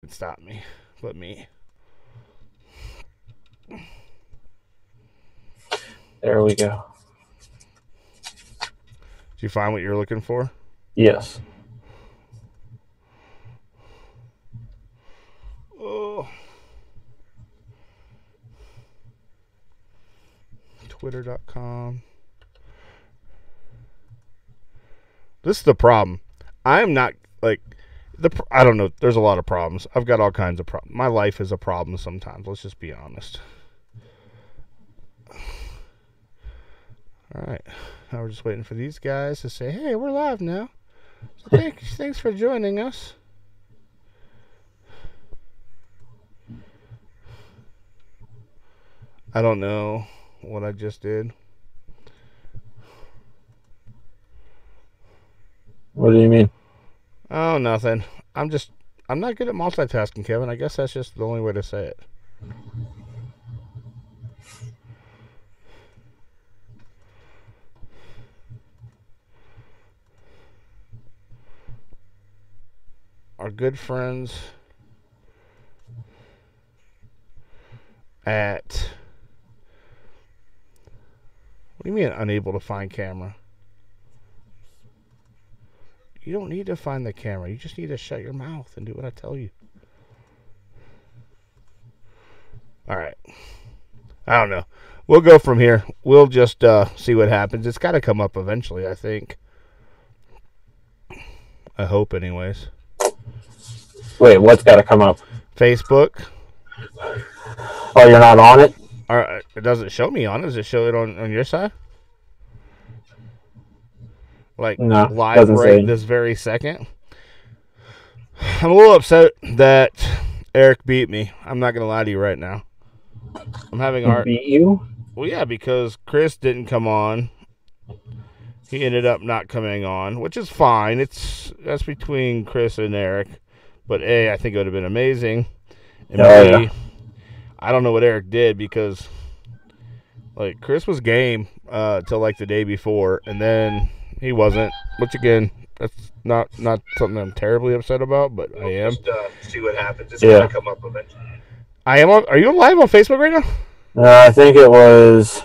Stop me, but me. There we go. Did you find what you're looking for? Yes. Oh. Twitter.com. This is the problem. I am not like I don't know. There's a lot of problems. I've got all kinds of problems. My life is a problem sometimes. Let's just be honest. All right. Now we're just waiting for these guys to say, "Hey, we're live now." So thanks for joining us. I don't know what I just did. What do you mean? Oh, nothing. I'm not good at multitasking, Kevin. I guess that's just the only way to say it. Our good friends at... What do you mean unable to find camera? You don't need to find the camera. You just need to shut your mouth and do what I tell you. All right. I don't know. We'll go from here. We'll just see what happens. It's got to come up eventually, I think. I hope, anyways. Wait, what's got to come up? Facebook. Oh, you're not on it? It doesn't show me on it. Does it show it on your side? Like, no, live right this very second. I'm a little upset that Eric beat me. I'm not going to lie to you right now. I'm having art. Beat you? Well, yeah, because Chris didn't come on. He ended up not coming on, which is fine. That's between Chris and Eric. But A, I think it would have been amazing. And B, yeah. I don't know what Eric did because, like, Chris was game till like the day before, and then he wasn't. Which again, that's not something I'm terribly upset about, but I am. Just see what happens. It's gonna come up eventually. I am. Are you live on Facebook right now? I think it was.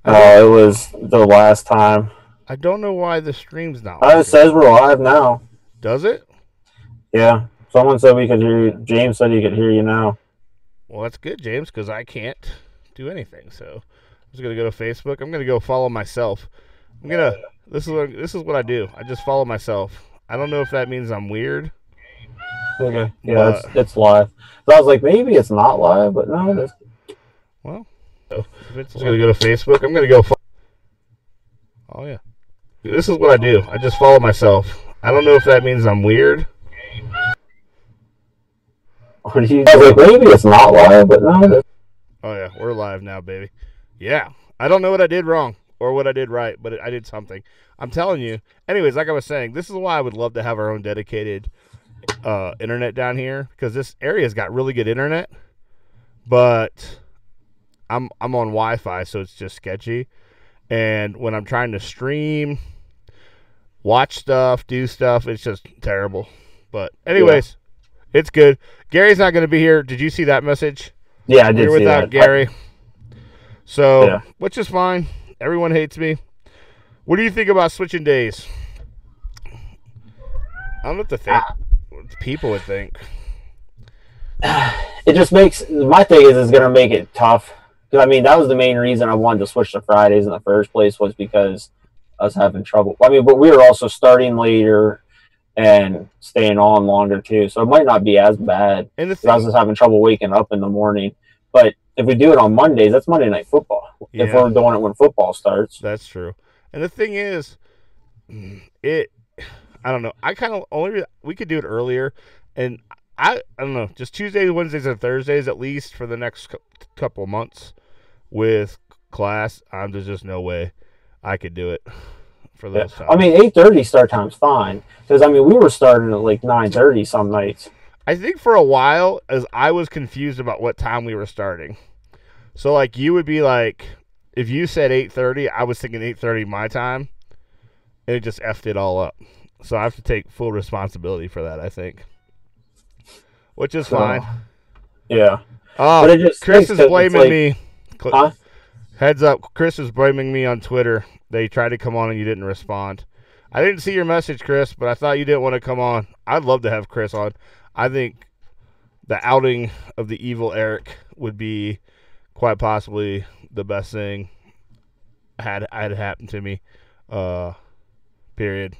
It was the last time. I don't know why the stream's not. It says we're live now. Does it? Yeah. Someone said we could hear you. James said he could hear you now. Well, that's good, James, because I can't do anything. So I'm just gonna go to Facebook. I'm gonna go follow myself. This is what I do. I just follow myself. I don't know if that means I'm weird. Okay. Yeah, it's live. So I was like, maybe it's not live, but no, it is. Well, if it's gonna go to Facebook, I'm gonna go. Oh yeah. This is what I do. I just follow myself. I don't know if that means I'm weird. What do you do? I was like, maybe it's not live, but no, it is. Oh yeah, we're live now, baby. Yeah. I don't know what I did wrong or what I did right, but I did something. I'm telling you. Anyways, like I was saying, this is why I would love to have our own dedicated internet down here, because this area's got really good internet, but I'm on Wi-Fi, so it's just sketchy. And when I'm trying to stream, watch stuff, do stuff, it's just terrible. But anyways, It's good. Gary's not going to be here. Did you see that message? Yeah, I did see that. Without Gary. So, which is fine. Everyone hates me. What do you think about switching days? I don't know what to think. What people would think. It just makes, my thing is it's going to make it tough. Because, I mean, that was the main reason I wanted to switch to Fridays in the first place, was because I was having trouble. I mean, but we were also starting later and staying on longer too, so it might not be as bad. And I was just having trouble waking up in the morning. But if we do it on Mondays, that's Monday Night Football. Yeah. If we're doing it when football starts, that's true. And the thing is, I don't know. I kind of we could do it earlier, and I don't know, just Tuesdays, Wednesdays, and Thursdays at least for the next couple of months with class. There's just no way I could do it. For those times. I mean, 8:30 start time's fine, because I mean we were starting at like 9:30 some nights. I think for a while, as I was confused about what time we were starting. So like you would be like, if you said 8:30, I was thinking 8:30 my time, and it just effed it all up. So I have to take full responsibility for that, I think. which is So, fine. yeah. Oh, But it just Chris stinks is 'cause it's blaming like- me. Huh? Heads up, Chris is blaming me on Twitter. They tried to come on and you didn't respond. I didn't see your message, Chris, but I thought you didn't want to come on. I'd love to have Chris on. I think the outing of the evil Eric would be quite possibly the best thing had happened to me. Period.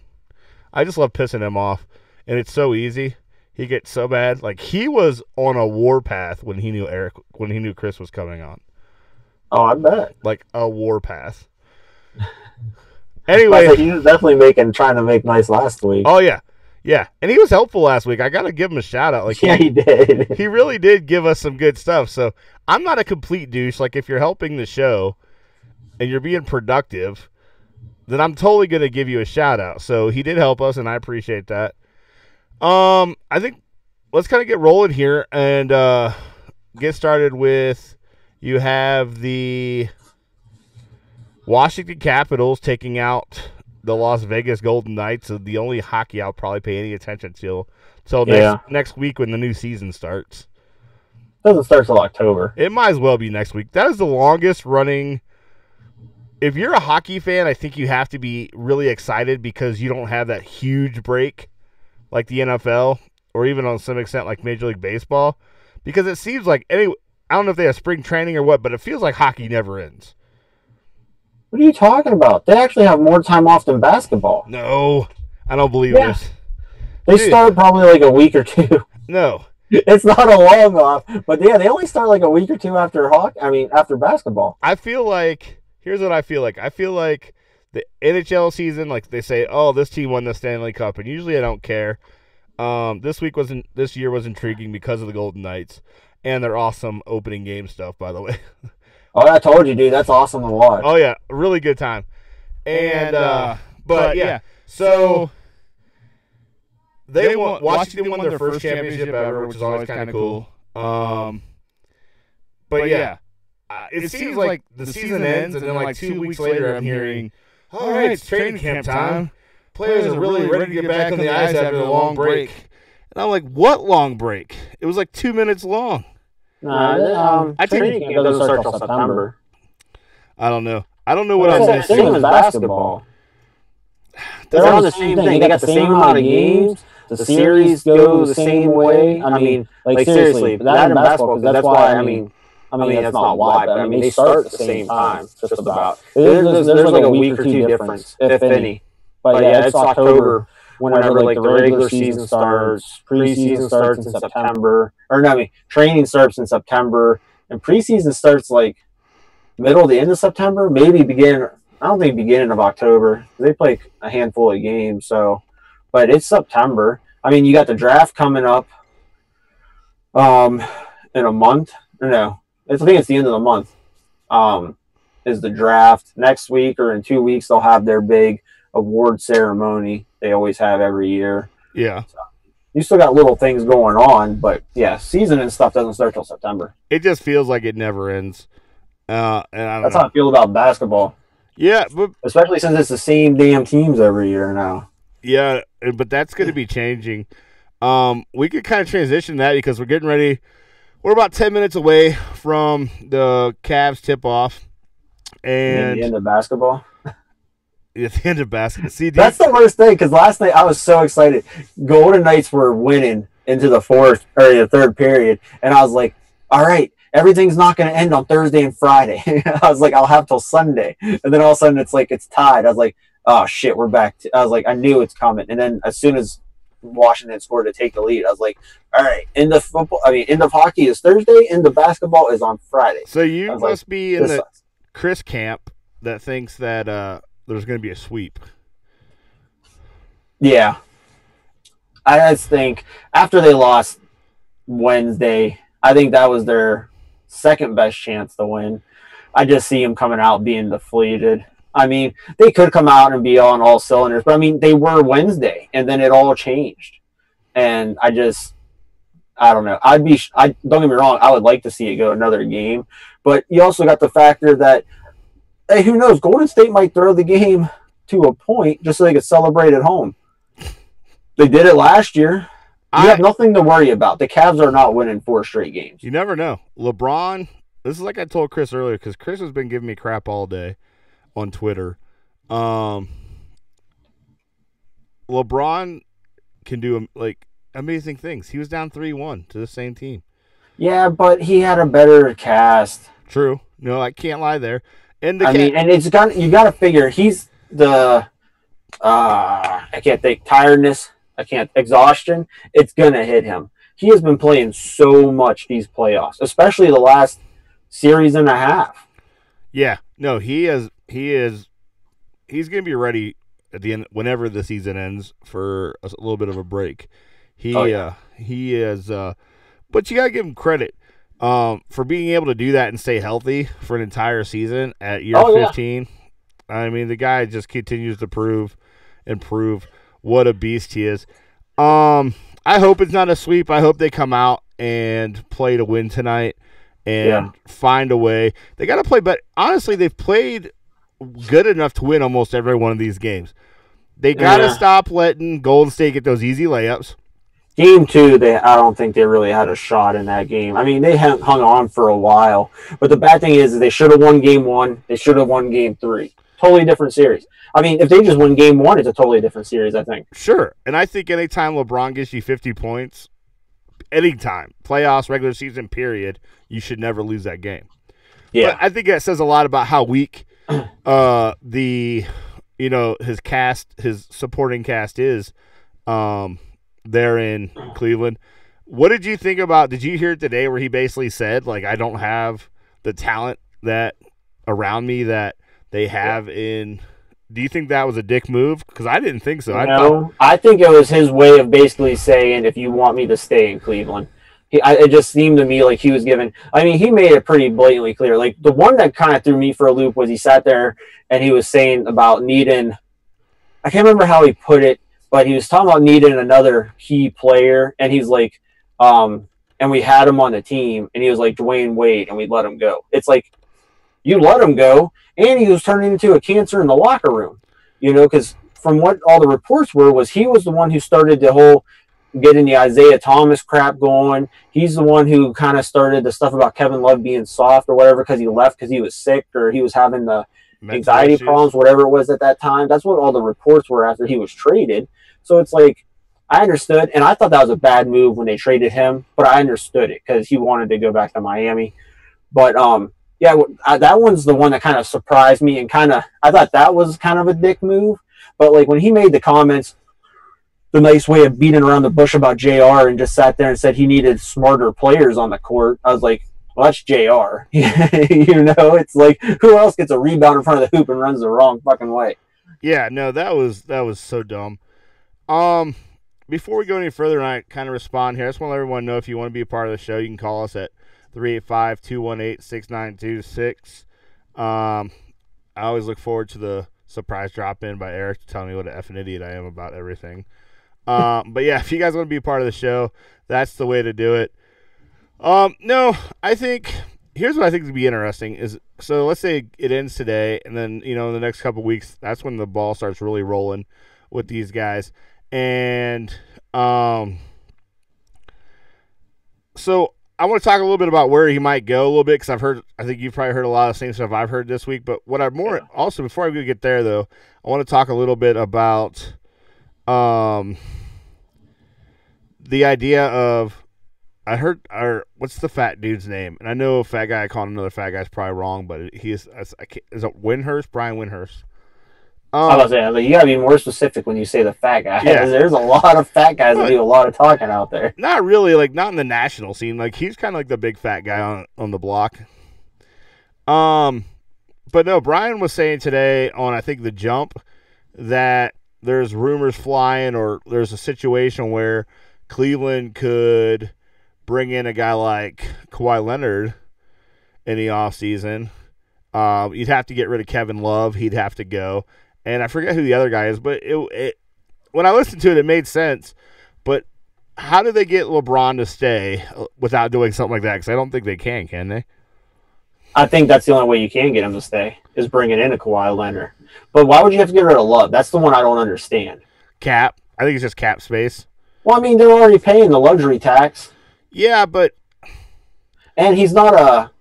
I just love pissing him off, and it's so easy. He gets so bad. Like, he was on a warpath when he knew Chris was coming on. Oh, I bet. Like a warpath. Anyway, he was definitely trying to make nice last week. oh yeah, and he was helpful last week. I gotta give him a shout out. Like, yeah, he did. he really did give us some good stuff. So I'm not a complete douche. Like, if you're helping the show and you're being productive, then I'm totally gonna give you a shout out. So he did help us, and I appreciate that. I think let's kind of get rolling here and get started with. You have the Washington Capitals taking out the Las Vegas Golden Knights, the only hockey I'll probably pay any attention to till next week when the new season starts. Doesn't start till October. It might as well be next week. That is the longest running. If you're a hockey fan, I think you have to be really excited because you don't have that huge break like the NFL or even on some extent like Major League Baseball, because it seems like I don't know if they have spring training or what, but it feels like hockey never ends. What are you talking about? They actually have more time off than basketball. No, I don't believe Yeah. this. They Dude. start probably like a week or two. No. It's not a long off, but yeah, they only start like a week or two after after basketball. I feel like, here's what I feel like. I feel like the NHL season, like they say, oh, this team won the Stanley Cup, and usually I don't care. This year was intriguing because of the Golden Knights and their awesome opening game stuff, by the way. Oh, I told you, dude. That's awesome to watch. Oh yeah, really good time. And but yeah, so Washington won their first championship ever, which is always kind of cool. But yeah, it seems like the season ends, and then like 2 weeks later, I'm hearing, all right, it's training camp time. Players are really ready to get back on the ice after the long break. And I'm like, what long break? It was like 2 minutes long. I think it doesn't start till September. I don't know. I don't know what I'm missing. Same as basketball. They're on the same thing. They got the same amount of games. The series go the same way. I mean, like seriously, that in basketball, because that's why. I mean, that's not why, but I mean, they start at the same time, just about. There's like a week or two difference, if any. But yeah, it's October. Whenever like the regular season starts, preseason starts in September, or no, I mean training starts in September, and preseason starts like middle to end of September, maybe beginning. I don't think beginning of October. They play a handful of games, so but it's September. I mean, you got the draft coming up, in a month. No, I think it's the end of the month. Is the draft next week or in 2 weeks? They'll have their big award ceremony. They always have every year. Yeah. So you still got little things going on, but yeah, season and stuff doesn't start till September. It just feels like it never ends. And I don't That's know. how I feel about basketball. Yeah, but Especially since it's the same damn teams every year now. yeah, but that's going to be changing. We could kind of transition that because we're getting ready. We're about 10 minutes away from the Cavs tip-off. And the end of basketball. at the end of basketball. See, That's the worst thing, because last night I was so excited. Golden Knights were winning into the the third period, and I was like, all right, everything's not going to end on Thursday and Friday. I was like, I'll have till Sunday. And then all of a sudden it's like, it's tied. I was like, oh shit, we're back. I was like, I knew it's coming. And then as soon as Washington scored to take the lead, I was like, all right, end of hockey is Thursday, end of basketball is on Friday. So you must must be in the sucks. Chris camp that thinks that there's going to be a sweep. Yeah. I just think after they lost Wednesday, I think that was their second best chance to win. I just see them coming out being deflated. I mean, they could come out and be on all cylinders, but I mean, they were Wednesday, and then it all changed. And I don't know. Don't get me wrong, I would like to see it go another game, but you also got the factor that, hey, who knows? Golden State might throw the game to a point just so they could celebrate at home. They did it last year. You have nothing to worry about. The Cavs are not winning 4 straight games. You never know. LeBron, this is like I told Chris earlier, because Chris has been giving me crap all day on Twitter. LeBron can do like amazing things. He was down 3-1 to the same team. Yeah, but he had a better cast. True. No, I can't lie there. And you got to figure he's the I can't think tiredness. Exhaustion. It's gonna hit him. He has been playing so much these playoffs, especially the last series and a half. Yeah, no, he is. He's gonna be ready at the end whenever the season ends for a little bit of a break. He is. But you gotta give him credit for being able to do that and stay healthy for an entire season at year 15. I mean, the guy just continues to improve what a beast he is. I hope it's not a sweep. I hope they come out and play to win tonight and find a way. They got to play, but honestly, they've played good enough to win almost every one of these games. They got to stop letting Golden State get those easy layups. Game 2, I don't think they really had a shot in that game. I mean, they hung on for a while, but the bad thing is they should have won Game 1. They should have won Game 3. Totally different series. I mean, if they just win Game 1, it's a totally different series, I think. Sure, and I think anytime LeBron gives you 50 points, anytime, playoffs, regular season, period, you should never lose that game. Yeah, but I think that says a lot about how weak his supporting cast is. There in Cleveland. What did you think about, did you hear it today where he basically said, like, I don't have the talent that around me that they have in, do you think that was a dick move? Because I didn't think so. I think it was his way of basically saying, if you want me to stay in Cleveland. It just seemed to me like he was giving, I mean, he made it pretty blatantly clear. Like, the one that kind of threw me for a loop was he sat there and he was saying about needing, I can't remember how he put it, but he was talking about needing another key player, and he's like, and we had him on the team, and he was like Dwayne Wade, and we let him go. It's like, you let him go, and he was turning into a cancer in the locker room, because from what all the reports was he was the one who started the whole getting the Isaiah Thomas crap going. He's the one who kind of started the stuff about Kevin Love being soft or whatever because he left because he was sick or he was having the anxiety problems, whatever it was at that time. That's what all the reports were after he was traded. So it's like, I understood, and I thought that was a bad move when they traded him, but I understood it because he wanted to go back to Miami. But, that one's the one that kind of surprised me and I thought that was kind of a dick move. But, like, when he made the comments, the nice way of beating around the bush about JR and just sat there and said he needed smarter players on the court, I was like, well, that's JR. It's like, who else gets a rebound in front of the hoop and runs the wrong fucking way? Yeah, no, that was so dumb. Before we go any further and I kind of respond here, I just want to let everyone know if you want to be a part of the show, you can call us at 385-218-6926. I always look forward to the surprise drop-in by Eric telling me what an effing idiot I am about everything. But yeah, if you guys want to be a part of the show, that's the way to do it. No, I think here's what I think would be interesting is, so let's say it ends today, and then, in the next couple of weeks, that's when the ball starts really rolling with these guys. And so I want to talk a little bit about where he might go a little bit because I think you've probably heard a lot of the same stuff I've heard this week. But what I'm also, before I get there, though, I want to talk a little bit about the idea of, what's the fat dude's name? And I know a fat guy calling another fat guy is probably wrong, but is it Windhurst? Brian Windhurst. I was saying, you gotta be more specific when you say the fat guy. Yeah. There's a lot of fat guys that do a lot of talking out there. Not really, like not in the national scene. Like he's kind of like the big fat guy on the block. But no, Brian was saying today on I think The Jump that there's rumors flying, or there's a situation where Cleveland could bring in a guy like Kawhi Leonard in the offseason. You'd have to get rid of Kevin Love. He'd have to go. And I forget who the other guy is, but when I listened to it, it made sense. But how do they get LeBron to stay without doing something like that? Because I don't think they can they? I think that's the only way you can get him to stay, is bringing in a Kawhi Leonard. But why would you have to get rid of Love? That's the one I don't understand. Cap. I think it's just cap space. Well, I mean, they're already paying the luxury tax. Yeah, but And he's not a.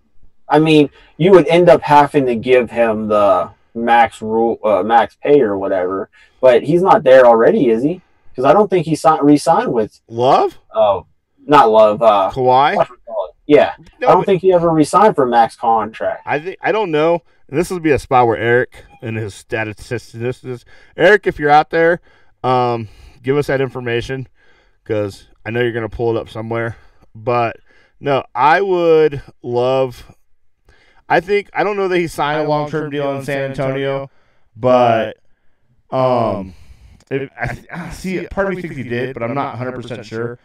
I mean, you would end up having to give him the max pay or whatever, but he's not there already, is he? Because I don't think he re-signed with. Love? Not Love. Kawhi? Yeah, No, I don't think he ever re-signed for max contract. I don't know. And this will be a spot where Eric and his statistician. Eric, if you're out there, give us that information because I know you're going to pull it up somewhere. But no, I would love. I don't know that he signed a long-term deal in San Antonio, but see, part of me thinks he did, but I'm not 100% sure.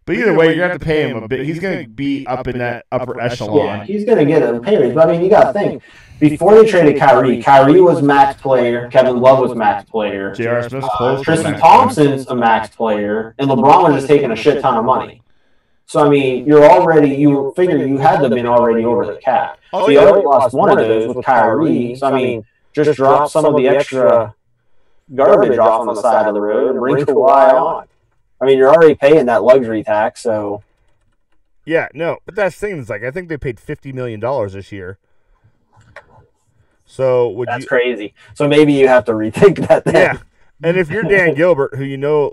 But either way, you're going to have to pay him a bit. He's going to be up in that upper echelon. Yeah, he's going to get a pay raise. But I mean, you got to think. Before they traded Kyrie was max player. Kevin Love was max player. J.R. Smith's close. Tristan Thompson's a max player. And LeBron was just taking a shit ton of money. So, I mean, you figure you had to have been already over the cap. So you already lost one of those with Kyrie. So, I mean, just drop some of the extra garbage off on the side of the road and bring Kawhi on. I mean, you're already paying that luxury tax, so. Yeah, no, but that's the thing. It's like I think they paid $50 million this year. So that's crazy. So maybe you have to rethink that. Then. Yeah, and if you're Dan Gilbert, who you know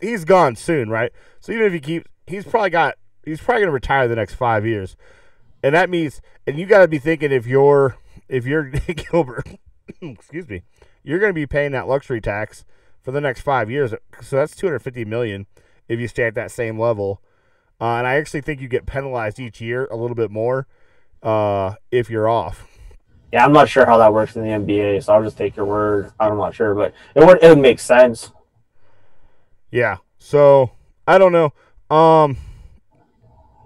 he's gone soon, right? So even if he's probably going to retire the next 5 years, and that means, and you got to be thinking if you're Dan Gilbert, excuse me, you're going to be paying that luxury tax for the next 5 years. So that's $250 million if you stay at that same level. And I actually think you get penalized each year a little bit more if you're off. Yeah, I'm not sure how that works in the NBA, so I'll just take your word. I'm not sure, but it would make sense. Yeah. So I don't know.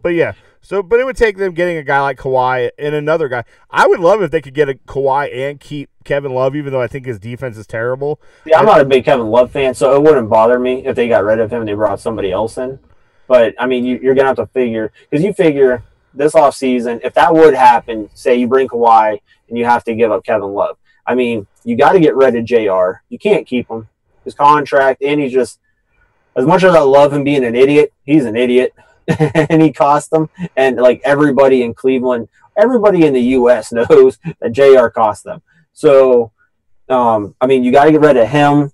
But yeah. But it would take them getting a guy like Kawhi and another guy. I would love if they could get a Kawhi and keep Kevin Love, even though I think his defense is terrible. Yeah, I'm not a big Kevin Love fan, so it wouldn't bother me if they got rid of him and they brought somebody else in. But, I mean, you're going to have to figure – because you figure this offseason, if that would happen, say you bring Kawhi and you have to give up Kevin Love. I mean, you got to get rid of JR. You can't keep him. His contract, and he's just – as much as I love him being an idiot, he's an idiot. And he cost them. And, like, everybody in Cleveland, everybody in the U.S. knows that JR cost them. So, I mean, you got to get rid of him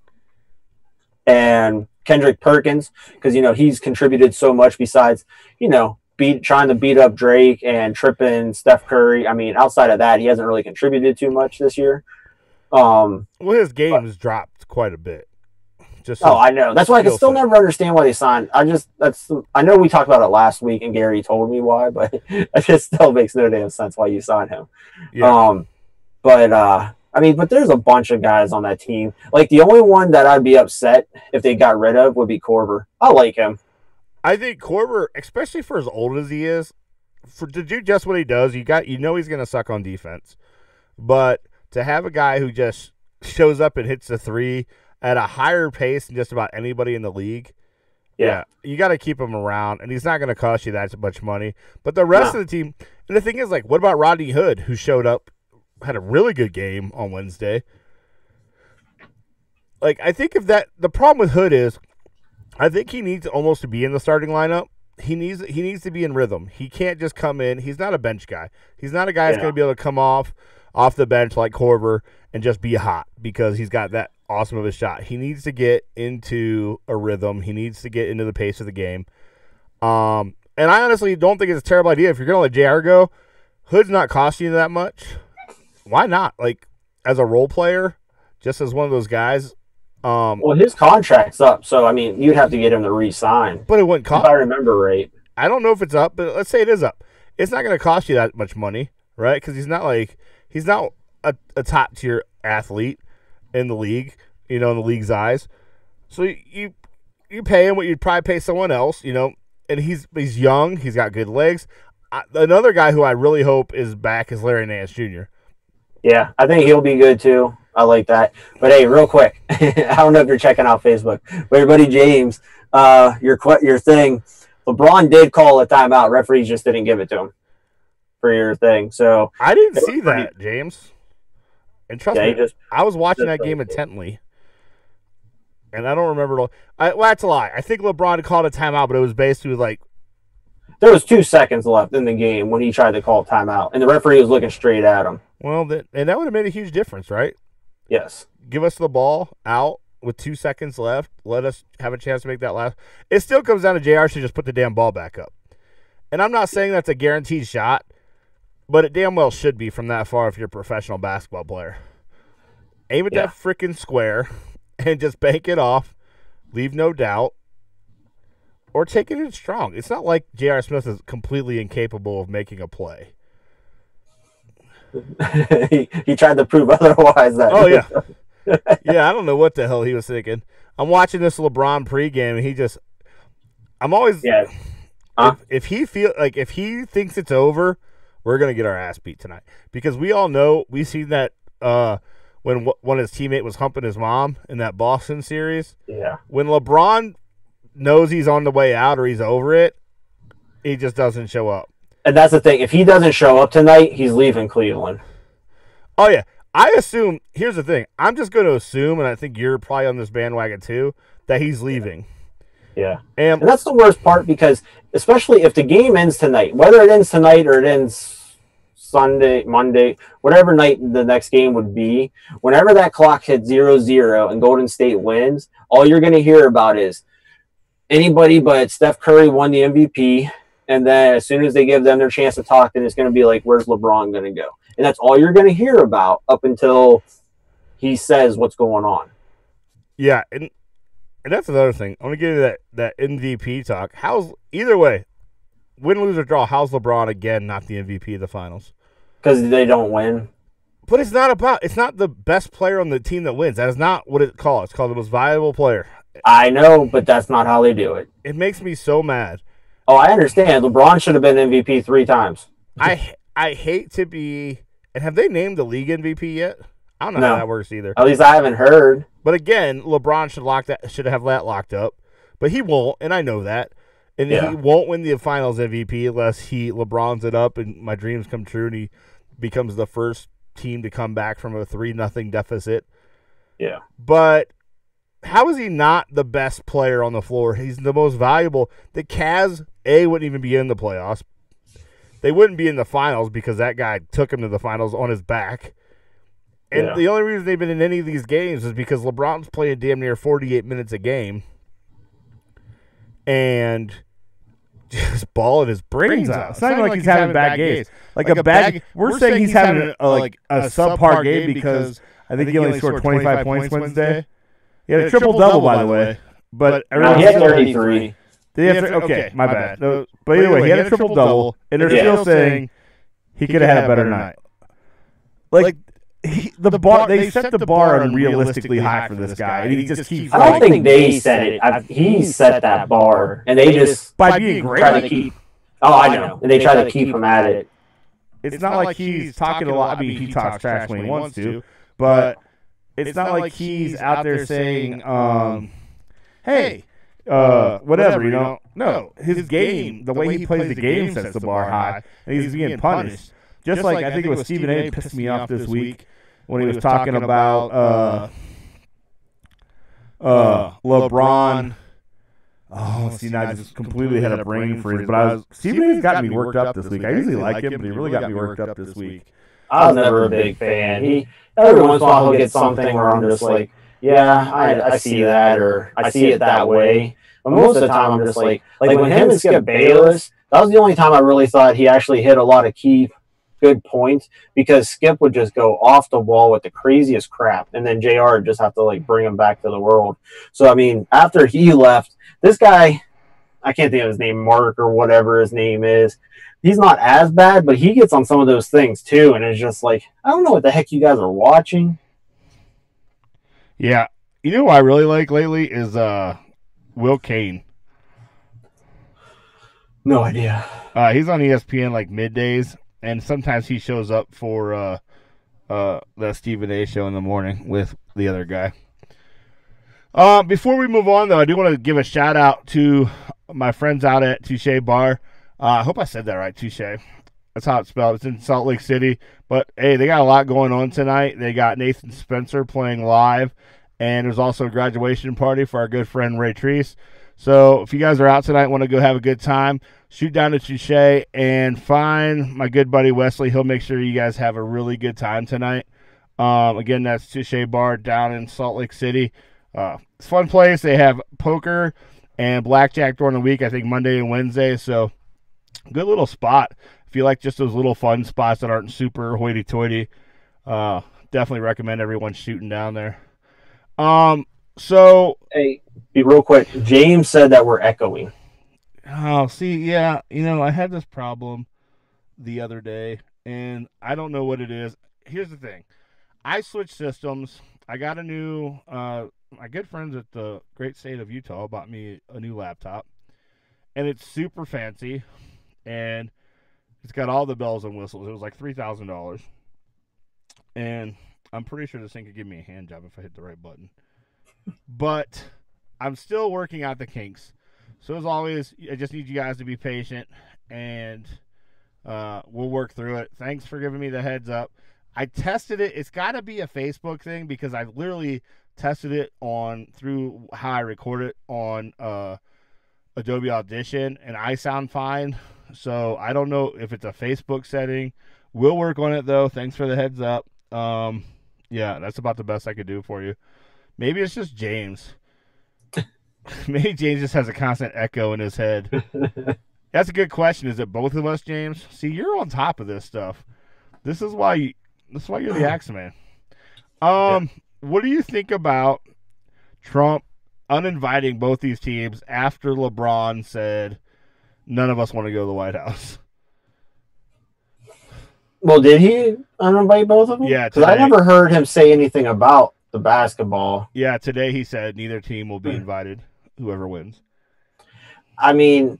and Kendrick Perkins because, you know, he's contributed so much besides, you know, trying to beat up Drake and tripping Steph Curry. I mean, outside of that, he hasn't really contributed too much this year. Well, his game's dropped quite a bit. I know. That's why I can still never understand why they signed. I know we talked about it last week, and Gary told me why, but it just still makes no damn sense why you signed him. Yeah. But there's a bunch of guys on that team. Like, the only one that I'd be upset if they got rid of would be Korver. I like him. I think Korver, especially for as old as he is, to do just what he does, he's going to suck on defense. But to have a guy who just shows up and hits the three at a higher pace than just about anybody in the league, yeah you got to keep him around, and he's not going to cost you that much money. But the rest of the team, and the thing is, like, what about Rodney Hood, who showed up, had a really good game on Wednesday? Like, I think the problem with Hood is, I think he needs almost to be in the starting lineup. He needs to be in rhythm. He can't just come in. He's not a bench guy. He's not a guy that's going to be able to come off the bench like Korver and just be hot because he's got that awesome of a shot. He needs to get into a rhythm. He needs to get into the pace of the game. And I honestly don't think it's a terrible idea. If you're going to let JR go, Hood's not costing you that much. Why not? Like, as a role player, just as one of those guys. Well, his contract's up, so, I mean, you'd have to get him to re-sign. But it wouldn't cost. If I remember right. I don't know if it's up, but let's say it is up. It's not going to cost you that much money, right? Because he's not a top-tier athlete in the league, in the league's eyes. So you pay him what you'd probably pay someone else, and he's young. He's got good legs. Another guy who I really hope is back is Larry Nance Jr. Yeah, I think he'll be good too. I like that. But hey, real quick, I don't know if you're checking out Facebook, but your buddy James, your thing, LeBron did call a timeout. Referees just didn't give it to him for your thing. So I didn't see that, James. And trust me, I was watching that game intently. And I don't remember. Well, that's a lie. I think LeBron called a timeout, but it was basically like There was 2 seconds left in the game when he tried to call timeout, and the referee was looking straight at him. well, and that would have made a huge difference, right? Yes. Give us the ball out with 2 seconds left. Let us have a chance to make that last. It still comes down to JR should just put the damn ball back up. And I'm not saying that's a guaranteed shot, but it damn well should be from that far if you're a professional basketball player. Aim at that freaking square and just bank it off. Leave no doubt. Or take it in strong. It's not like J.R. Smith is completely incapable of making a play. he tried to prove otherwise. Oh, yeah. Yeah, I don't know what the hell he was thinking. I'm watching this LeBron pregame, and I'm always... Yeah. If he thinks it's over, we're going to get our ass beat tonight. Because we all know, we've seen that when one of his teammates was humping his mom in that Boston series. Yeah. When LeBron knows he's on the way out or he's over it, he just doesn't show up. And that's the thing. If he doesn't show up tonight, he's leaving Cleveland. Oh, yeah. I assume, here's the thing. I'm just going to assume, and I think you're probably on this bandwagon too, that he's leaving. Yeah. And that's the worst part because, especially if the game ends tonight, whether it ends tonight or it ends Sunday, Monday, whatever night the next game would be, whenever that clock hits 0-0 and Golden State wins, all you're going to hear about is anybody but Steph Curry won the MVP. And then as soon as they give them their chance to talk, then it's going to be like, where's LeBron going to go? And that's all you're going to hear about up until he says what's going on. Yeah, and that's another thing. I want to give you that MVP talk. Either way, win, lose, or draw, how's LeBron again not the MVP of the finals? Because they don't win. But it's not the best player on the team that wins. That is not what it's called. It's called the most valuable player. I know, but that's not how they do it. It makes me so mad. Oh, I understand. LeBron should have been MVP 3 times. I hate to be... And have they named the league MVP yet? I don't know how that works either. At least I haven't heard. But again, LeBron should have that locked up. But he won't, and I know that. And he won't win the finals MVP unless LeBron's it up and my dreams come true and he becomes the first team to come back from a 3-0 deficit. Yeah. But how is he not the best player on the floor? He's the most valuable. The Cavs, wouldn't even be in the playoffs. They wouldn't be in the finals because that guy took him to the finals on his back. And the only reason they've been in any of these games is because LeBron's playing damn near 48 minutes a game and just balling his brains out. It's not even like he's having bad games. We're saying he's having a subpar game because I think he only scored 25 points Wednesday. He had a triple-double, by the way. But he had 33. Okay, my bad. No, but either way, he had a triple-double, and they're still saying he could have had a better night. They set the bar unrealistically high for this guy, and he just keeps. I don't think they set it. He set that bar, and they just by being great. Try to keep. Oh, I know, and they try to keep him at it. It's not like he's talking a lot. I mean, he talks trash when he wants to, but it's not like he's out there saying, "Hey, whatever," you know. No, his game, the way he plays the game, sets the bar high, and he's being punished. Just like I think it was Stephen A. pissed me off this week when he was talking about LeBron. Oh, see, now I just completely had a brain freeze. But Stephen A's got me worked up this week. I usually like him, but he really got me worked up this week. I was never a big fan. Every once in a while he'll get something where I'm just like, yeah, I see that, or I see it that way. But most of the time I'm just like when him and Skip Bayless, that was the only time I really thought he actually hit a lot of key good points, because Skip would just go off the wall with the craziest crap, and then JR would just have to bring him back to the world. So I mean, after he left, this guy, I can't think of his name, Mark or whatever his name is, he's not as bad, but he gets on some of those things too, and it's just like, I don't know what the heck you guys are watching. Yeah. You know who I really like lately is Will Kane. No idea. He's on ESPN middays, and sometimes he shows up for the Stephen A. show in the morning with the other guy. Before we move on, though, I do want to give a shout out to my friends out at Touche Bar. I hope I said that right, Touche. That's how it's spelled. It's in Salt Lake City. But, hey, they got a lot going on tonight. They got Nathan Spencer playing live And there's also a graduation party for our good friend Ray Treese. So if you guys are out tonight, want to go have a good time, shoot down to Touche and find my good buddy Wesley. He'll make sure you guys have a really good time tonight. Again, that's Touche Bar down in Salt Lake City. It's a fun place. They have poker and blackjack during the week, I think Monday and Wednesday. So good little spot. If you like just those little fun spots that aren't super hoity-toity, definitely recommend everyone shooting down there. So Hey, be real quick. James said that we're echoing. oh, see, yeah, I had this problem the other day, and I don't know what it is. Here's the thing. I switched systems. I got a new, my good friends at the great state of Utah bought me a new laptop, and it's super fancy, and it's got all the bells and whistles. It was like $3,000, and I'm pretty sure this thing could give me a hand job if I hit the right button. But I'm still working out the kinks. So as always, I just need you guys to be patient, and we'll work through it. Thanks for giving me the heads up. I tested it. It's got to be a Facebook thing because I've literally tested it through how I record it on Adobe Audition, and I sound fine. So I don't know if it's a Facebook setting. We'll work on it, though. Thanks for the heads up. Yeah, that's about the best I could do for you. Maybe it's just James. Maybe James just has a constant echo in his head. That's a good question. Is it both of us, James? See, you're on top of this stuff. This is why you're the Axeman. What do you think about Trump uninviting both these teams after LeBron said none of us want to go to the White House? Well, did he uninvite both of them? Yeah, because I never heard him say anything about the basketball. Yeah, today he said neither team will be invited, whoever wins. I mean,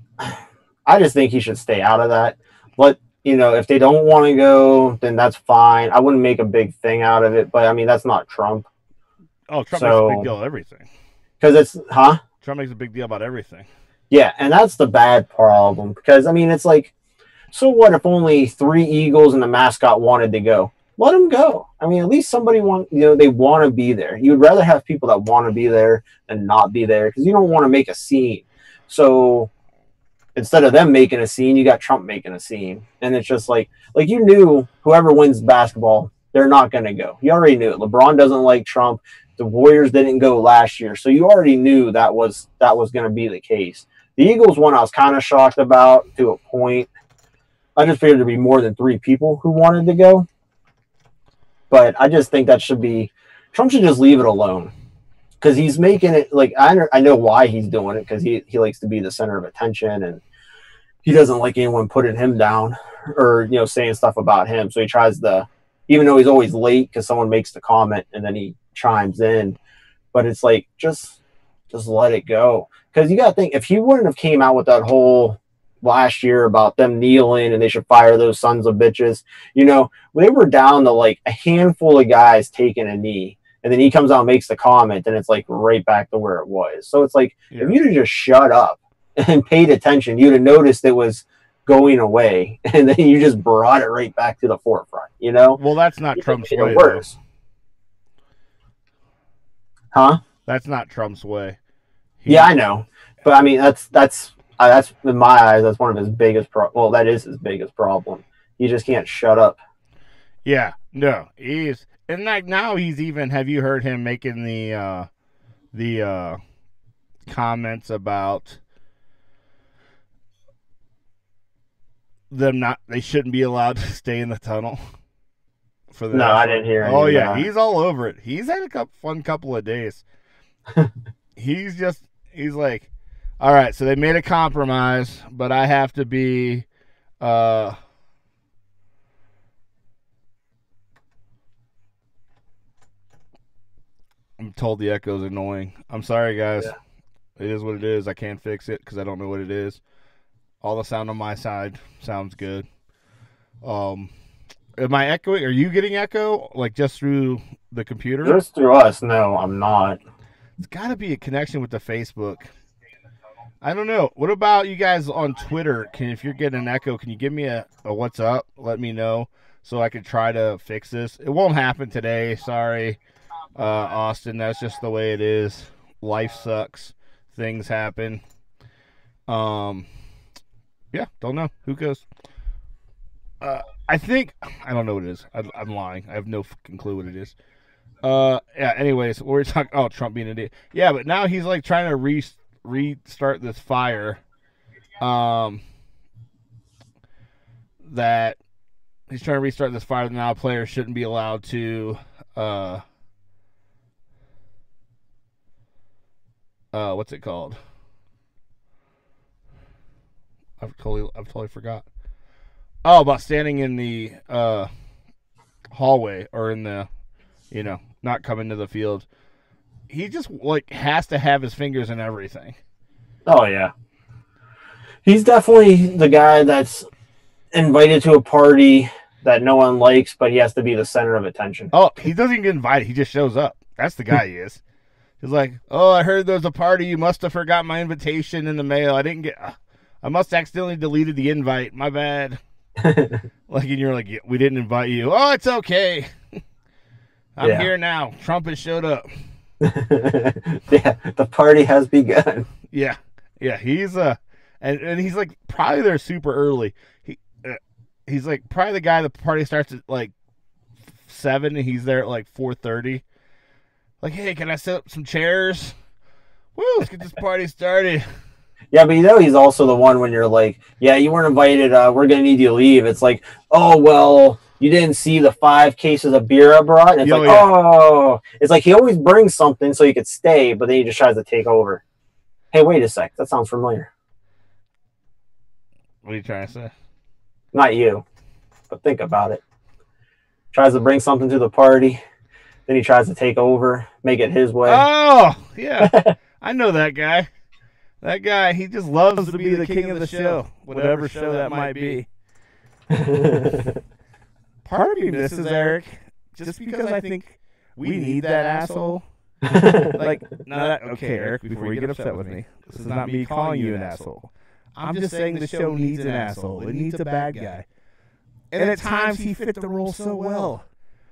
I just think he should stay out of that. But, if they don't want to go, then that's fine. I wouldn't make a big thing out of it, but, I mean, that's not Trump. Oh, Trump makes a big deal of everything. Because Trump makes a big deal about everything. Yeah, and that's the bad problem. Because, I mean, it's like, so what if only 3 Eagles and the mascot wanted to go? Let them go. I mean, at least somebody they want to be there. You'd rather have people that want to be there than not be there because you don't want to make a scene. So instead of them making a scene, you got Trump making a scene. And it's just like you knew whoever wins basketball, they're not going to go. You already knew it. LeBron doesn't like Trump. The Warriors didn't go last year. So you already knew that was going to be the case. The Eagles one I was kind of shocked about to a point. I just figured there'd be more than 3 people who wanted to go. But I just think Trump should just leave it alone. Because he's making it, I know why he's doing it, because he likes to be the center of attention, and he doesn't like anyone putting him down or, saying stuff about him. So he tries even though he's always late because someone makes the comment and then he chimes in. But it's like, just let it go. Because you got to think, if he wouldn't have came out with that whole last year about them kneeling and they should fire those sons of bitches, they were down to like a handful of guys taking a knee, and then he comes out and makes the comment, and it's like right back to where it was. So it's like, if you'd have just shut up and paid attention, you'd have noticed it was going away, and then you just brought it right back to the forefront. Well, that's not Trump's way. Worse. Huh? That's not Trump's way. Yeah, I know, but I mean that's in my eyes, that's one of his biggest that is his biggest problem. He just can't shut up. Yeah, no, he's, and now he's even, have you heard him making the comments about they shouldn't be allowed to stay in the tunnel for the No, I didn't hear. Oh yeah, he's all over it. He's had a fun couple of days. He's like, all right, so they made a compromise, but I have to be I'm told the echo's annoying. I'm sorry, guys. Yeah. It is what it is. I can't fix it because I don't know what it is. All the sound on my side sounds good. Am I echoing? Are you getting echo, like just through the computer? Just through us. No, I'm not. It's got to be a connection with the Facebook. I don't know. What about you guys on Twitter? If you're getting an echo, can you give me a what's up? Let me know so I can try to fix this. It won't happen today. Sorry. Austin. That's just the way it is. Life sucks. Things happen. Yeah, don't know. Who goes? I think I don't know what it is. I'm lying. I have no fucking clue what it is. Yeah. Anyways, we're talking. Oh, Trump being an idiot. Yeah, but now he's like trying to restart this fire. That he's trying to restart this fire. Now players shouldn't be allowed to. What's it called? I've totally forgot. Oh, about standing in the hallway or in the, not coming to the field. He just like has to have his fingers in everything. Oh yeah, he's definitely the guy that's invited to a party that no one likes, but he has to be the center of attention. Oh, he doesn't even get invited. He just shows up. That's the guy he is. He's like, oh, I heard there's a party. You must have forgot my invitation in the mail. I must accidentally deleted the invite. My bad. Like, and you're like, yeah, we didn't invite you. Oh, it's okay. I'm here now. Trump has showed up. Yeah, the party has begun. Yeah. He's and he's like probably there super early. He's like probably the guy. The party starts at like 7, and he's there at like 4:30. Like, hey, can I set up some chairs? Woo, let's get this party started. Yeah, but he's also the one when you're like, yeah, you weren't invited. We're going to need you to leave. It's like, oh, well, you didn't see the 5 cases of beer I brought? And it's oh. It's like he always brings something so he could stay, but then he just tries to take over. Hey, wait a sec. That sounds familiar. What are you trying to say? Not you, but think about it. Tries to bring something to the party. Then he tries to take over, make it his way. Oh, yeah. I know that guy. That guy, he just loves to be the king of the show, whatever show that might be. Part of me misses Eric, just because I think we need that asshole. Like, okay, Eric, before you get upset with me, this is not me calling you an asshole. I'm just saying the show needs an asshole. It needs a bad guy. And at times, he fit the role so well.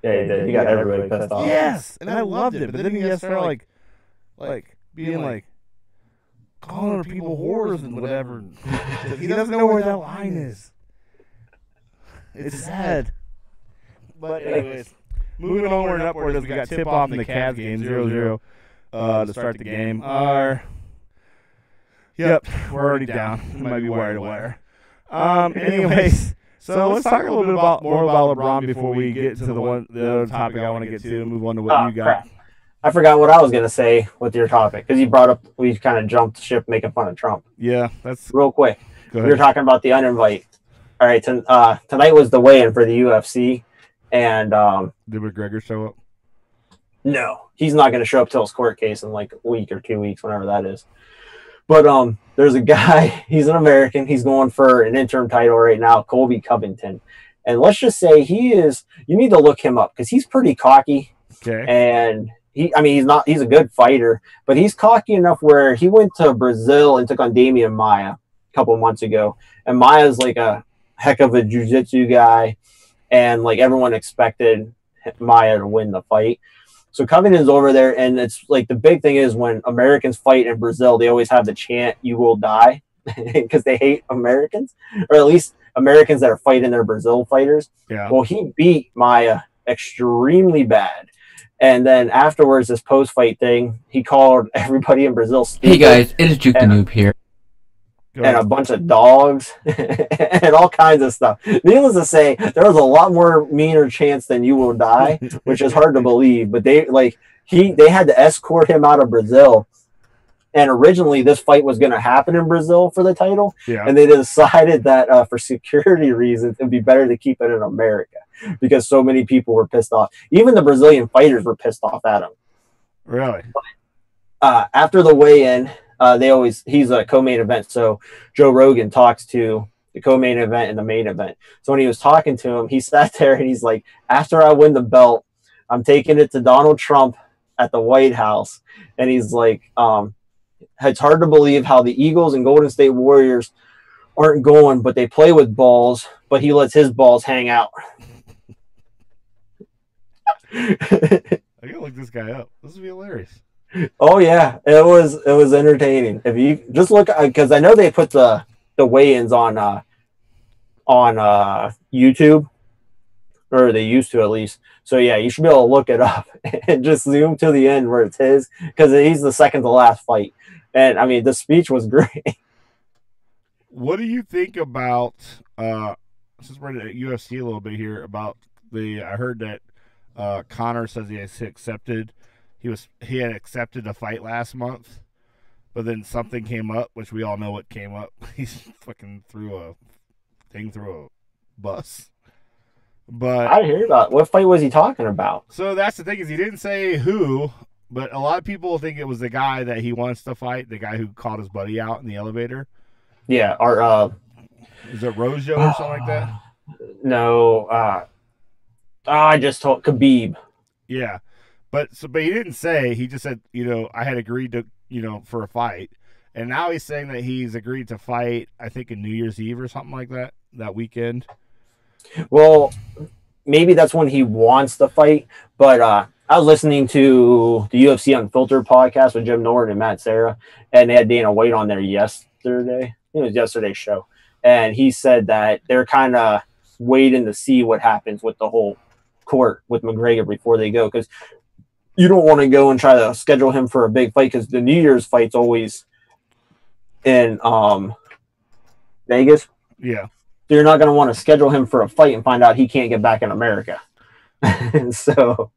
Yeah, he did. He got everybody pissed off. Yes, and I loved it. But then he just started like being like calling people whores and whatever. He doesn't know where that line is. It's sad. But anyways, moving onward and upward as we got tip off in the Cavs game 0-0 to start the game. Yep, we're already down. It might be wire to wire. Anyways. So let's talk a little bit more about LeBron before we get to the other topic I want to get to and move on to what you got. Crap. I forgot what I was going to say with your topic because you brought up we kind of jumped ship making fun of Trump. Yeah, that's real quick. We were talking about the uninvite. All right, tonight was the weigh-in for the UFC, and did McGregor show up? No, he's not going to show up till his court case in like a week or 2 weeks, whenever that is. But there's a guy, he's an American, he's going for an interim title right now, Colby Covington. And let's just say you need to look him up because he's pretty cocky. Okay. And he's a good fighter, but he's cocky enough where he went to Brazil and took on Damian Maia a couple of months ago. And Maia's like a heck of a jiu-jitsu guy. And like everyone expected Maia to win the fight. So Covington's over there, and it's like the big thing is when Americans fight in Brazil, they always have the chant, "You will die," because they hate Americans, or at least Americans that are fighting their Brazil fighters. Yeah. Well, he beat Maia extremely bad. And then afterwards, this post-fight thing, he called everybody in Brazil stupid. Hey guys, it is Juke the Noob here. And a bunch of dogs and all kinds of stuff. Needless to say, there was a lot more meaner chance than "you will die," which is hard to believe. But they had to escort him out of Brazil. And originally, this fight was going to happen in Brazil for the title. Yeah. And they decided that for security reasons, it'd be better to keep it in America because so many people were pissed off. Even the Brazilian fighters were pissed off at him. Really? After the weigh-in, he's a co-main event. So Joe Rogan talks to the co-main event and the main event. So when he was talking to him, he sat there and he's like, after I win the belt, I'm taking it to Donald Trump at the White House. And he's like, it's hard to believe how the Eagles and Golden State Warriors aren't going, but they play with balls, but he lets his balls hang out. I gotta look this guy up. This would be hilarious. Oh yeah, it was entertaining. If you just look, because I know they put the weigh-ins on YouTube, or they used to at least. So yeah, you should be able to look it up and just zoom to the end where it's his, because he's the second to last fight. And I mean, the speech was great. What do you think about since we're at UFC a little bit here about I heard that Conor says he had accepted a fight last month, but then something came up, which we all know what came up. He's fucking threw a thing through a bus. But I hear about what fight was he talking about? So that's the thing, is he didn't say who, but a lot of people think it was the guy that he wants to fight, the guy who caught his buddy out in the elevator. Yeah, or is it Rojo or something like that? No, I just told Khabib. Yeah, but he didn't say. He just said, I had agreed to, for a fight, and now he's saying that he's agreed to fight. I think in New Year's Eve or something like that weekend. Well, maybe that's when he wants to fight. But I was listening to the UFC Unfiltered podcast with Jim Norton and Matt Serra, and they had Dana White on there yesterday. It was yesterday's show, and he said that they're kind of waiting to see what happens with the whole court with McGregor before they go, because you don't want to go and try to schedule him for a big fight, because the New Year's fight's always in Vegas. Yeah. So you're not going to want to schedule him for a fight and find out he can't get back in America. And so,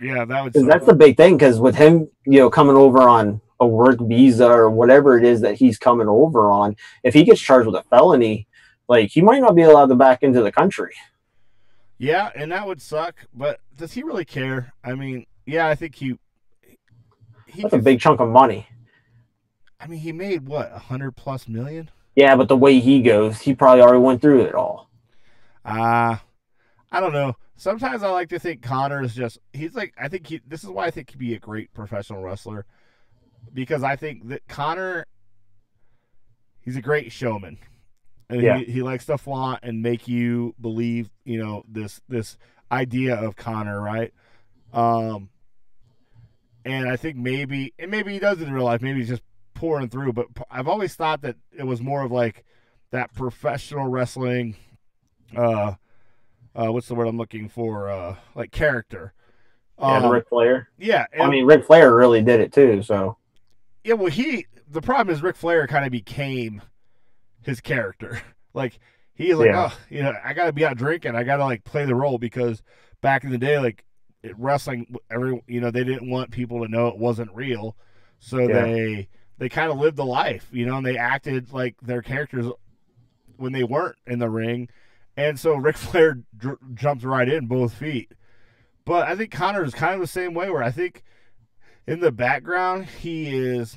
yeah, that's the big thing, because with him, coming over on a work visa or whatever it is that he's coming over on, if he gets charged with a felony, like, he might not be allowed to back into the country. Yeah, and that would suck. But does he really care? I mean, yeah, I think that's a big chunk of money. I mean, he made what, $100+ million? Yeah, but the way he goes, he probably already went through it all. I don't know. Sometimes I like to think Conor is just, this is why I think he'd be a great professional wrestler. Because I think that Conor, he's a great showman. And yeah. he likes to flaunt and make you believe, this idea of Conor, right? And I think maybe he does it in real life. Maybe he's just pouring through, but I've always thought that it was more of like that professional wrestling, what's the word I'm looking for? Like character. The Ric Flair. Yeah. I mean, Ric Flair really did it too, so. Yeah, well, the problem is Ric Flair kind of became his character. Like, he's like, I got to be out drinking. I got to, like, play the role, because back in the day, like, wrestling, they didn't want people to know it wasn't real. So they kind of lived the life, and they acted like their characters when they weren't in the ring. And so Ric Flair jumps right in both feet. But I think Conor is kind of the same way, where I think in the background he is,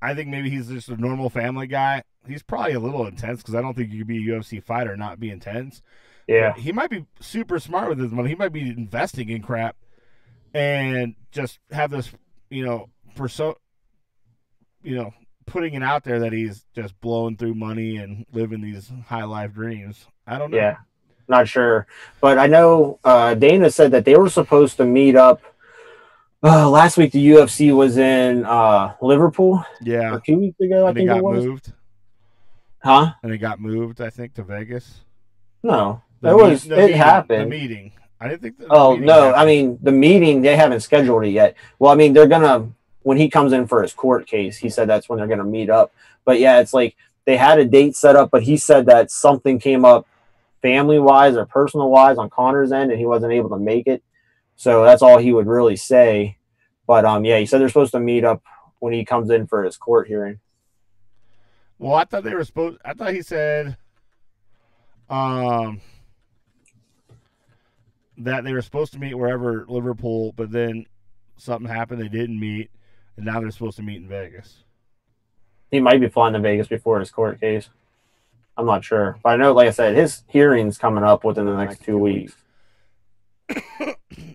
I think maybe he's just a normal family guy. He's probably a little intense, because I don't think you could be a UFC fighter and not be intense. Yeah. But he might be super smart with his money. He might be investing in crap and just have this, putting it out there that he's just blowing through money and living these high life dreams. I don't know. Yeah, not sure. But I know Dana said that they were supposed to meet up. Last week, the UFC was in Liverpool. Yeah. Or 2 weeks ago, I think it was. Moved. Huh? And it got moved, I think, to Vegas. No. It happened. The meeting. I didn't think no. Happened. I mean, the meeting, they haven't scheduled it yet. Well, I mean, they're going to, when he comes in for his court case, he said that's when they're going to meet up. But yeah, it's like they had a date set up, but he said that something came up family-wise or personal-wise on Conor's end, and he wasn't able to make it. So that's all he would really say. But he said they're supposed to meet up when he comes in for his court hearing. Well, I thought he said that they were supposed to meet wherever Liverpool, but then something happened, they didn't meet, and now they're supposed to meet in Vegas. He might be flying to Vegas before his court case. I'm not sure. But I know, like I said, his hearing's coming up within the next 2 weeks.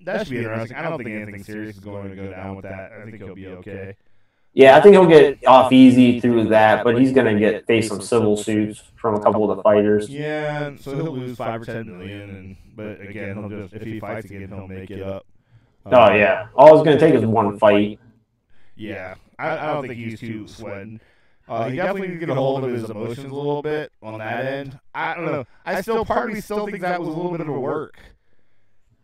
That should be interesting. I don't think anything serious is going to go down with that. I think he'll be okay. Yeah, I think he'll get off easy through that, but he's going to face some civil suits from a couple of the fighters. Yeah, so he'll lose $5 or $10 million, but again, he'll just, if he fights again, he'll make it up. Oh yeah, all it's gonna take is one fight. Yeah, I don't think he's too sweating. He definitely needs to get a hold of his emotions a little bit on that end. I don't know. Part of me still thinks that was a little bit of a work.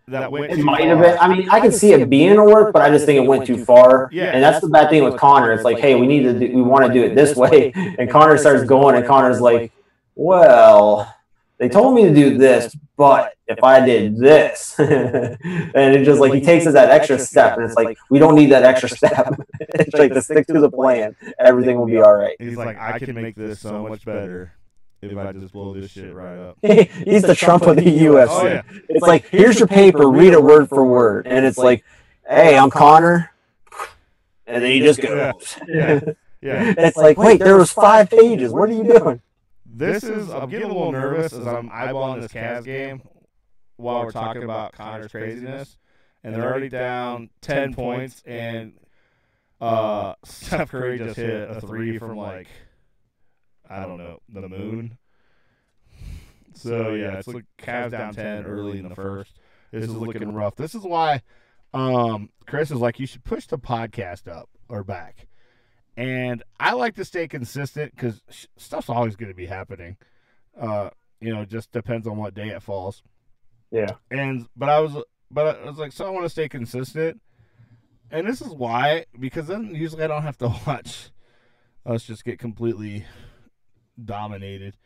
That went it might have been. I mean, I can see it being a work, but I just think it went too far. Yeah, and that's the bad thing with Connor. It's like, hey, we want to do it this way, and Connor starts going, and Connor's like, well, they told me to do this, but if I did this, and it's just like he takes it that extra step, and it's like we don't need that extra step. It's like to stick to the plan, everything will be all right. He's like, I can make this so much better if I just blow this shit right up. He's the Trump of the UFC. Oh, yeah. It's like, here's your paper, read it word for word, and it's like, hey, I'm Connor, and then he just goes. Yeah. It's like, wait, there was 5 pages. What are you doing? I'm getting a little nervous as I'm eyeballing this Cavs game while we're talking about Connor's craziness, and they're already down 10 points, and Steph Curry just hit a 3 from like, I don't know, the moon. So yeah, it's like Cavs down 10 early in the first. This is looking rough. This is why Chris is like, you should push the podcast up or back. And I like to stay consistent because stuff's always going to be happening. It just depends on what day it falls. Yeah. But I was like, so I want to stay consistent. And this is why, because then usually I don't have to watch us just get completely dominated.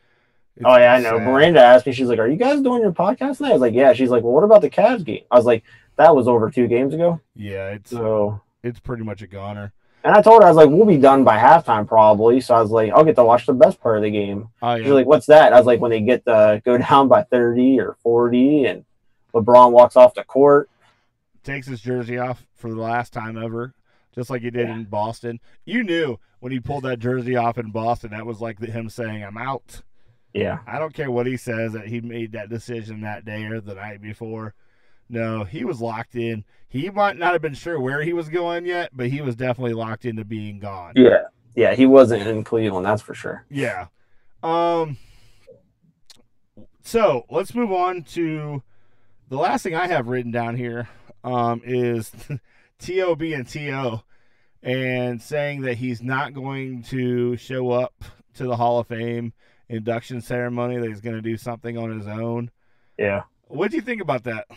Oh yeah, I know. Miranda asked me, she's like, are you guys doing your podcast tonight? I was like, yeah. She's like, well, what about the Cavs game? I was like, that was over 2 games ago. Yeah, it's pretty much a goner. And I told her, I was like, we'll be done by halftime probably. So I was like, I'll get to watch the best part of the game. Oh, yeah. She's like, what's that? I was like, when they get to go down by 30 or 40 and LeBron walks off the court. Takes his jersey off for the last time ever, just like he did in Boston. You knew when he pulled that jersey off in Boston, that was like him saying, I'm out. Yeah. I don't care what he says that he made that decision that day or the night before. No, he was locked in. He might not have been sure where he was going yet, but he was definitely locked into being gone. Yeah. Yeah, he wasn't in Cleveland, that's for sure. Yeah. So let's move on to the last thing I have written down here is T.O. being T.O. and saying that he's not going to show up to the Hall of Fame induction ceremony, that he's going to do something on his own. Yeah. What do you think about that?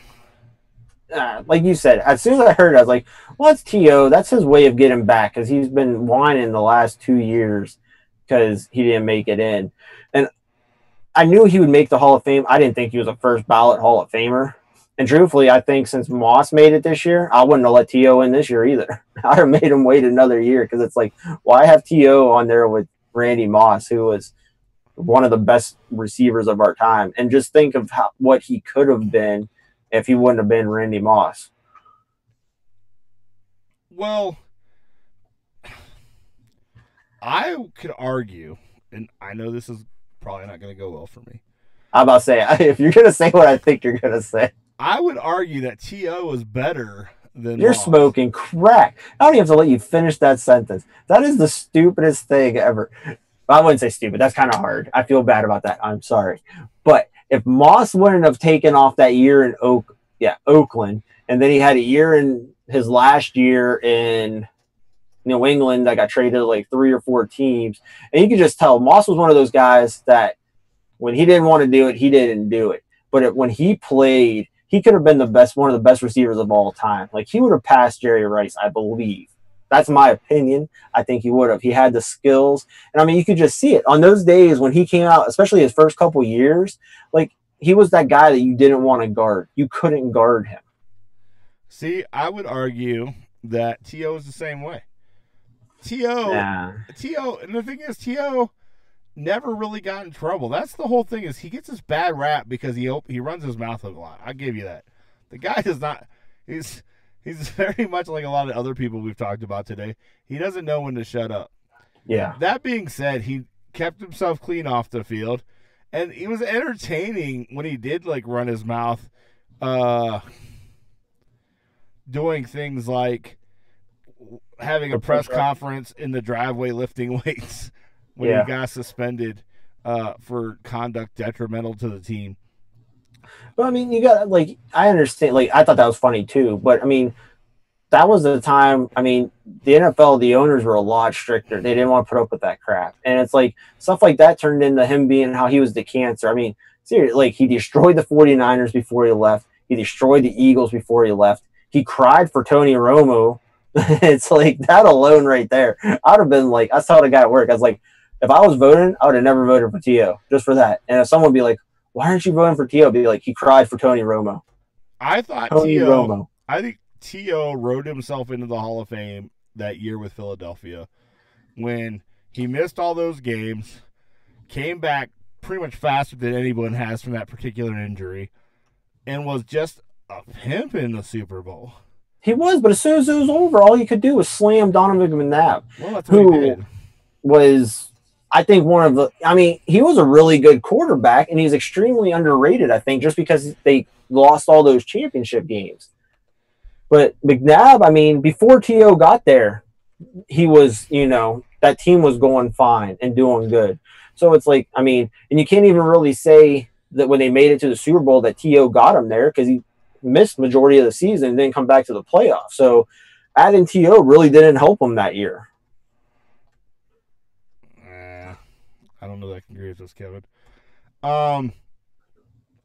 Like you said, as soon as I heard it, I was like, well, it's T.O. That's his way of getting back because he's been whining the last 2 years because he didn't make it in. And I knew he would make the Hall of Fame. I didn't think he was a first ballot Hall of Famer. And truthfully, I think since Moss made it this year, I wouldn't have let T.O. in this year either. I would have made him wait another year because it's like, why have T.O. on there with Randy Moss, who was one of the best receivers of our time? And just think of what he could have been if he wouldn't have been Randy Moss. Well, I could argue, and I know this is probably not going to go well for me. I'm about to say, if you're going to say what I think you're going to say, I would argue that T.O. is better than you're Moss. smoking crack. I don't even have to let you finish that sentence. That is the stupidest thing ever. I wouldn't say stupid. That's kind of hard. I feel bad about that. I'm sorry. But if Moss wouldn't have taken off that year in Oakland, and then he had a year in his last year in New England that got traded to like 3 or 4 teams, and you could just tell Moss was one of those guys that when he didn't want to do it, he didn't do it. But when he played, he could have been one of the best receivers of all time. Like, he would have passed Jerry Rice, I believe. That's my opinion. I think he would have. He had the skills. And, I mean, you could just see it. On those days when he came out, especially his first couple years, like, he was that guy that you didn't want to guard. You couldn't guard him. See, I would argue that T.O. is the same way. T.O., and the thing is, T.O. never really got in trouble. That's the whole thing, is he gets this bad rap because he runs his mouth a lot. I'll give you that. The guy does not – he's very much like a lot of other people we've talked about today. He doesn't know when to shut up. Yeah. That being said, he kept himself clean off the field, and he was entertaining when he did, like, run his mouth, doing things like having a press conference in the driveway lifting weights when he got suspended for conduct detrimental to the team. But I mean, you got like I understand. Like I thought that was funny too. But I mean, that was the time. I mean, the NFL, the owners were a lot stricter. They didn't want to put up with that crap. And it's like stuff like that turned into him being how he was the cancer. I mean, seriously, like he destroyed the 49ers before he left. He destroyed the Eagles before he left. He cried for Tony Romo. It's like that alone right there. I'd have been like, I saw the guy at work. I was like, if I was voting, I would have never voted for T.O. just for that. And if someone would be like, why aren't you voting for T.O.? I'd be like, he cried for Tony Romo. I thought Tony Romo. I think T.O. rode himself into the Hall of Fame that year with Philadelphia when he missed all those games, came back pretty much faster than anyone has from that particular injury, and was just a pimp in the Super Bowl. He was, but as soon as it was over, all he could do was slam Donovan McNabb, well, that's what he did. Was, I think, one of the. I mean, he was a really good quarterback, and he's extremely underrated. I think just because they lost all those championship games. But McNabb, I mean, before T.O. got there, he was, that team was going fine and doing good. So it's like, I mean, and you can't even really say that when they made it to the Super Bowl that T.O. got him there because he missed majority of the season and didn't come back to the playoffs. So adding T.O. really didn't help him that year. I don't know that I can agree with this, Kevin. And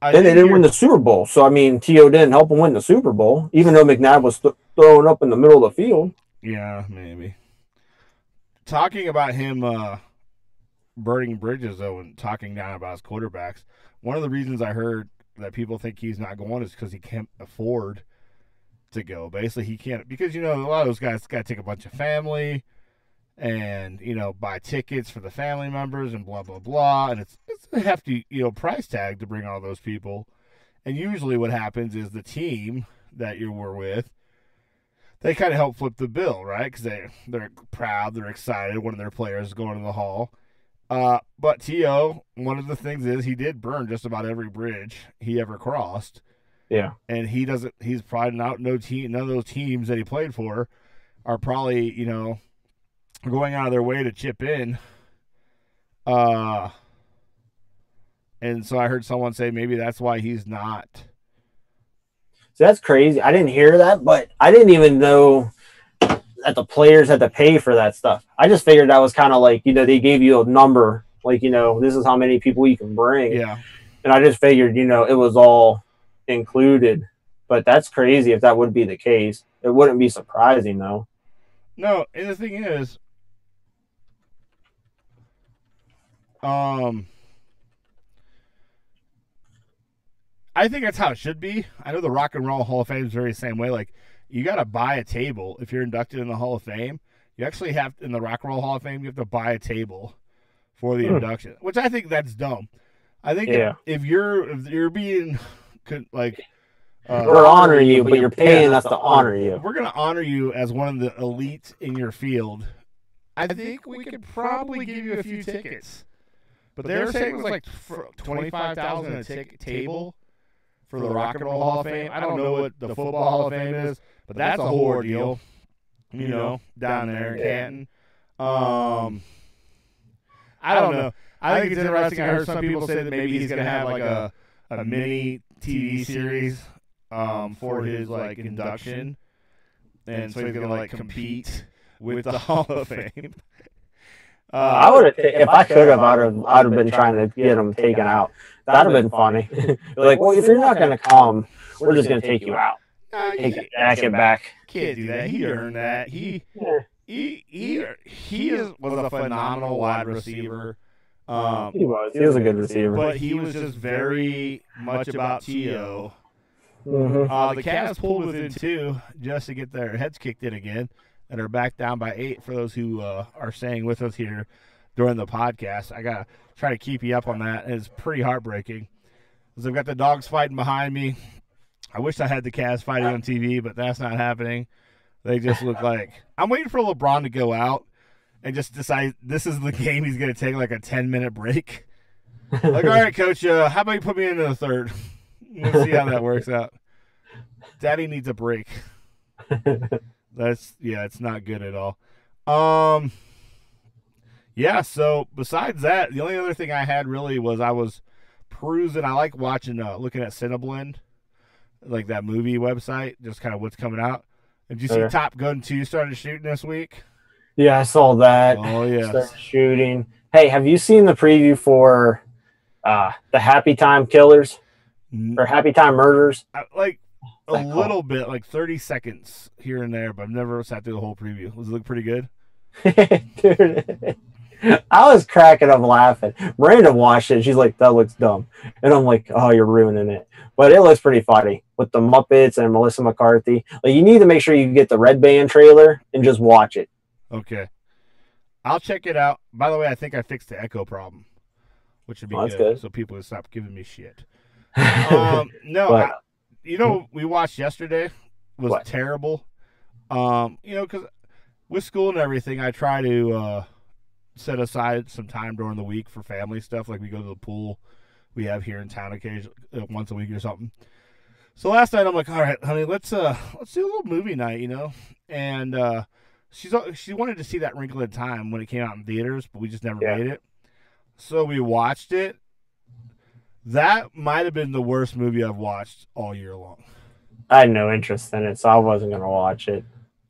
they didn't win the Super Bowl. So, I mean, T.O. didn't help him win the Super Bowl, even though McNabb was throwing up in the middle of the field. Yeah, maybe. Talking about him burning bridges, though, and talking down about his quarterbacks, one of the reasons I heard that people think he's not going is because he can't afford to go. Basically, he can't, because, a lot of those guys got to take a bunch of family and, buy tickets for the family members and blah, blah, blah. And it's a hefty, price tag to bring all those people. And usually what happens is the team that you were with, they kind of help flip the bill, right? Because they're proud, they're excited. One of their players is going to the Hall. But T.O., one of the things is he did burn just about every bridge he ever crossed. Yeah. And he's probably none of those teams that he played for are probably, going out of their way to chip in. And so I heard someone say maybe that's why he's not. So that's crazy. I didn't hear that, but I didn't even know that the players had to pay for that stuff. I just figured that was kind of like, they gave you a number, like, this is how many people you can bring. Yeah. And I just figured, it was all included. But that's crazy if that would be the case. It wouldn't be surprising, though. No, and the thing is, I think that's how it should be. I know the Rock and Roll Hall of Fame is very the same way. Like, you got to buy a table if you're inducted in the Hall of Fame. You actually have, in the Rock and Roll Hall of Fame, you have to buy a table for the induction, which I think that's dumb. I think if you're being like, we're honoring you, but you're paying us to honor you. If we're going to honor you as one of the elites in your field, I think we could probably give you a few tickets. But they're saying it was like $25,000 a table for the Rock and Roll Hall of Fame. I don't know what the Football Hall of Fame is, but that's a whole ordeal, down there in Canton. I don't know. I think it's interesting. I heard some people say that maybe he's going to have like a mini TV series for his like induction, and so he's going to like compete with the Hall of Fame. I would have, if I could have, I'd have been trying to get him taken out. That'd have been funny. Like, well, if you're not going to come, we're just going to take you out. Take it back. Can't do that. He earned that. He was a phenomenal wide receiver. He was a good receiver. But he was just very much about T.O. Mm-hmm. The Cavs pulled within 2 just to get their heads kicked in again, and are back down by 8 for those who are staying with us here during the podcast. I got to try to keep you up on that. It's pretty heartbreaking. Because I've got the dogs fighting behind me. I wish I had the Cavs fighting on TV, but that's not happening. They just look like – I'm waiting for LeBron to go out and just decide this is the game he's going to take like a 10-minute break. Like, all right, Coach, how about you put me into the third? Let's see how that works out. Daddy needs a break. It's not good at all. So besides that, the only other thing I had really was I was perusing. I like watching, looking at Cineblend, like that movie website, just kind of what's coming out. And did you see Top Gun 2 started shooting this week? Yeah, I saw that. Oh, yeah. Started shooting. Hey, have you seen the preview for the Happy Time Killers? Or Happy Time Murders? Like a little bit, like 30 seconds here and there, but I've never sat through the whole preview. Does it look pretty good? Dude, I was cracking up laughing. Miranda watched it. She's like, that looks dumb. And I'm like, oh, you're ruining it. But it looks pretty funny with the Muppets and Melissa McCarthy. Like, you need to make sure you get the Red Band trailer and just watch it. Okay. I'll check it out. By the way, I think I fixed the echo problem, which would be good. So people would stop giving me shit. We watched yesterday was terrible. Because with school and everything, I try to set aside some time during the week for family stuff. Like we go to the pool we have here in town occasionally, once a week or something. So last night I'm like, all right, honey, let's do a little movie night, And she wanted to see that Wrinkle in Time when it came out in theaters, but we just never made it. So we watched it. That might have been the worst movie I've watched all year long. I had no interest in it, so I wasn't going to watch it.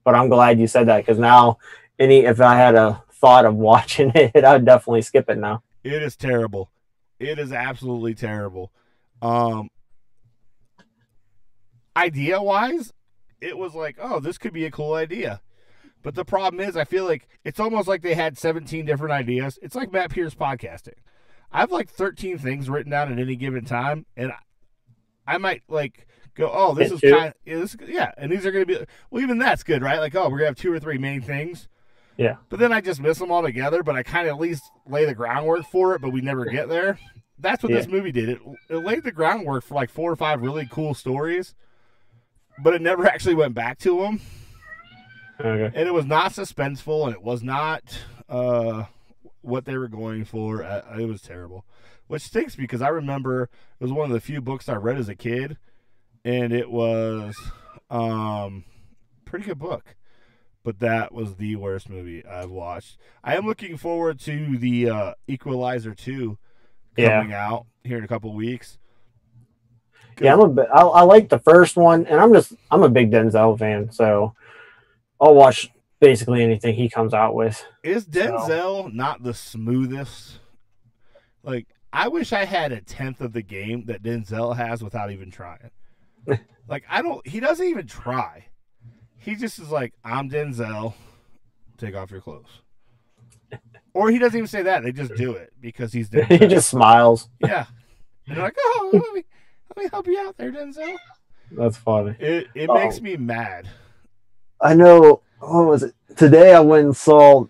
But I'm glad you said that, because now if I had a thought of watching it, I would definitely skip it now. It is terrible. It is absolutely terrible. Idea-wise, it was like, oh, this could be a cool idea. But the problem is, I feel like it's almost like they had 17 different ideas. It's like Matt Pierce podcasting. I have like 13 things written down at any given time, and I might like go, oh, this is kind of, and these are going to be, well, even that's good, right? Like, oh, we're going to have 2 or 3 main things. Yeah. But then I just miss them all together, but I kind of at least lay the groundwork for it, but we never get there. That's what this movie did. It laid the groundwork for like 4 or 5 really cool stories, but it never actually went back to them. Okay. And it was not suspenseful, and it was not what they were going for. It was terrible, which stinks because I remember it was one of the few books I read as a kid, and it was pretty good book. But that was the worst movie I've watched. I am looking forward to the Equalizer 2 coming out here in a couple weeks. Yeah, I like the first one, and I'm a big Denzel fan, so I'll watch basically anything he comes out with. Is Denzel not the smoothest? Like, I wish I had a 10th of the game that Denzel has without even trying. Like, he doesn't even try. He just is like, I'm Denzel, take off your clothes. Or he doesn't even say that. They just do it because he's Denzel. He just smiles. Yeah. And they're like, oh, let me help you out there, Denzel. That's funny. It makes me mad. I know, what was it? Today I went and saw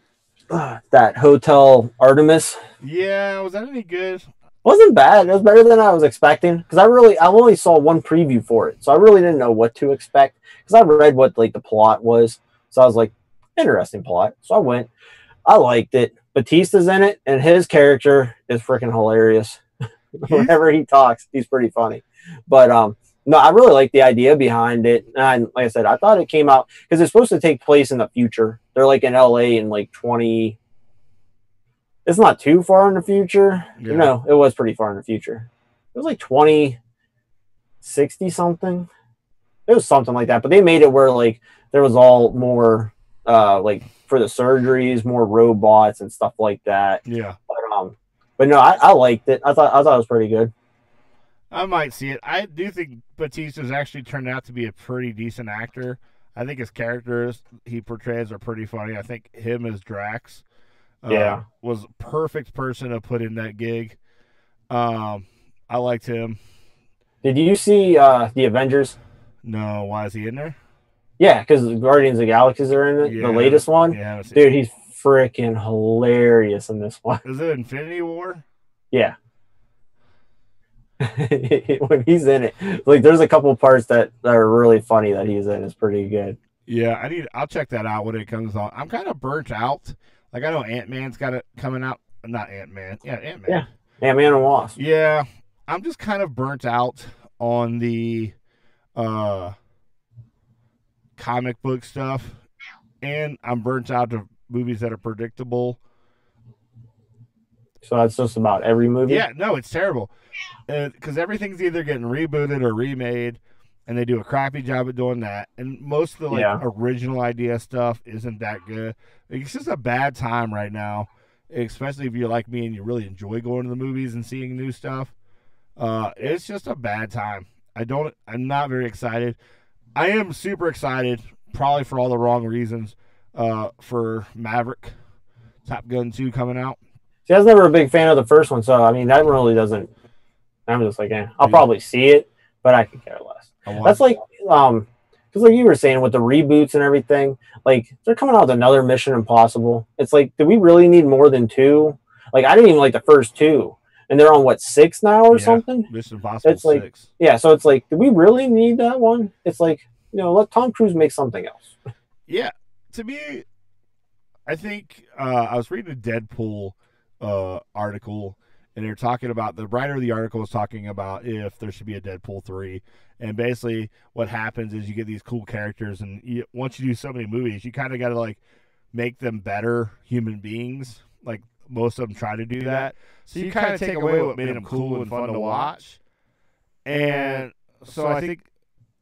that Hotel Artemis. Yeah, was that any good? Wasn't bad. It was better than I was expecting, because I only saw one preview for it, so I really didn't know what to expect, because I read what like the plot was, so I was like, interesting plot. So I went. I liked it. Batista's in it, and his character is freaking hilarious. Whenever he talks, he's pretty funny. But no, I really like the idea behind it. And like I said, I thought it came out because it's supposed to take place in the future. They're like in LA in like 20. It's not too far in the future. Yeah. No, it was pretty far in the future. It was like 2060 something. It was something like that. But they made it where like there was all more like for the surgeries, more robots and stuff like that. Yeah. But no, I liked it. I thought it was pretty good. I might see it. I do think Batista's actually turned out to be a pretty decent actor. I think his characters he portrays are pretty funny. I think him as Drax was a perfect person to put in that gig. I liked him. Did you see the Avengers? No. Why is he in there? Yeah, because Guardians of the Galaxies are in it, the latest one. Yeah, dude, he's freaking hilarious in this one. Is it Infinity War? Yeah. When he's in it, like there's a couple parts that are really funny that he's in. It's pretty good. Yeah, I'll check that out when it comes on. I'm kind of burnt out. Like I know Ant-Man's got it coming out. Not Ant-Man. Yeah, Ant-Man. Yeah, Ant-Man and Wasp. Yeah, I'm just kind of burnt out on the comic book stuff, and I'm burnt out to movies that are predictable. So that's just about every movie? Yeah, no, it's terrible. Because everything's either getting rebooted or remade, and they do a crappy job at doing that. And most of the original idea stuff isn't that good. It's just a bad time right now, especially if you're like me and you really enjoy going to the movies and seeing new stuff. It's just a bad time. I'm not very excited. I am super excited, probably for all the wrong reasons, for Maverick, Top Gun 2 coming out. See, I was never a big fan of the first one, so I mean that really doesn't. I'm just like, I'll probably see it, but I could care less. That's like, because like you were saying with the reboots and everything, like they're coming out with another Mission Impossible. It's like, do we really need more than 2? Like I didn't even like the first 2, and they're on what, 6 now or something? Mission Impossible it's like 6. Yeah, so it's like, do we really need that one? It's like, let Tom Cruise make something else. Yeah, to me, I think I was reading a Deadpool article, and they're talking about, the writer of the article was talking about if there should be a Deadpool 3. And basically what happens is you get these cool characters, and once you do so many movies, you kind of got to like make them better human beings. Like most of them try to do that. So you kind of take away what made them cool and fun to watch. And so I think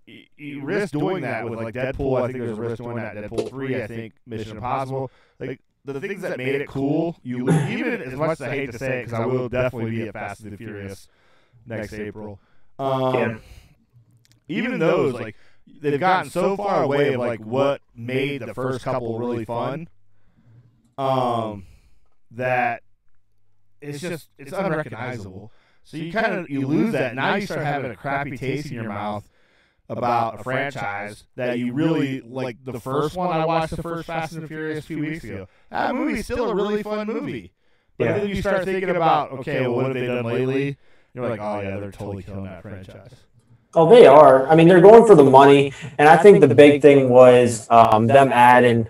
you risk doing that with like Deadpool. I think there's a risk doing that. Deadpool 3, I think Mission Impossible. Like the things that made it cool, you even as much as I hate to say it, because I will definitely be at Fast and the Furious next April. Even those, like, they've gotten so far away of like what made the first couple really fun, that it's unrecognizable. So you lose that. Now you start having a crappy taste in your mouth about a franchise that you really like. The first one, I watched the first Fast and the Furious a few weeks ago. That movie's still a really fun movie. But then you start thinking about, okay, well, what have they done lately? You're like, oh yeah, they're totally killing that franchise. Oh, they are. I mean, they're going for the money, and I think the big thing was them adding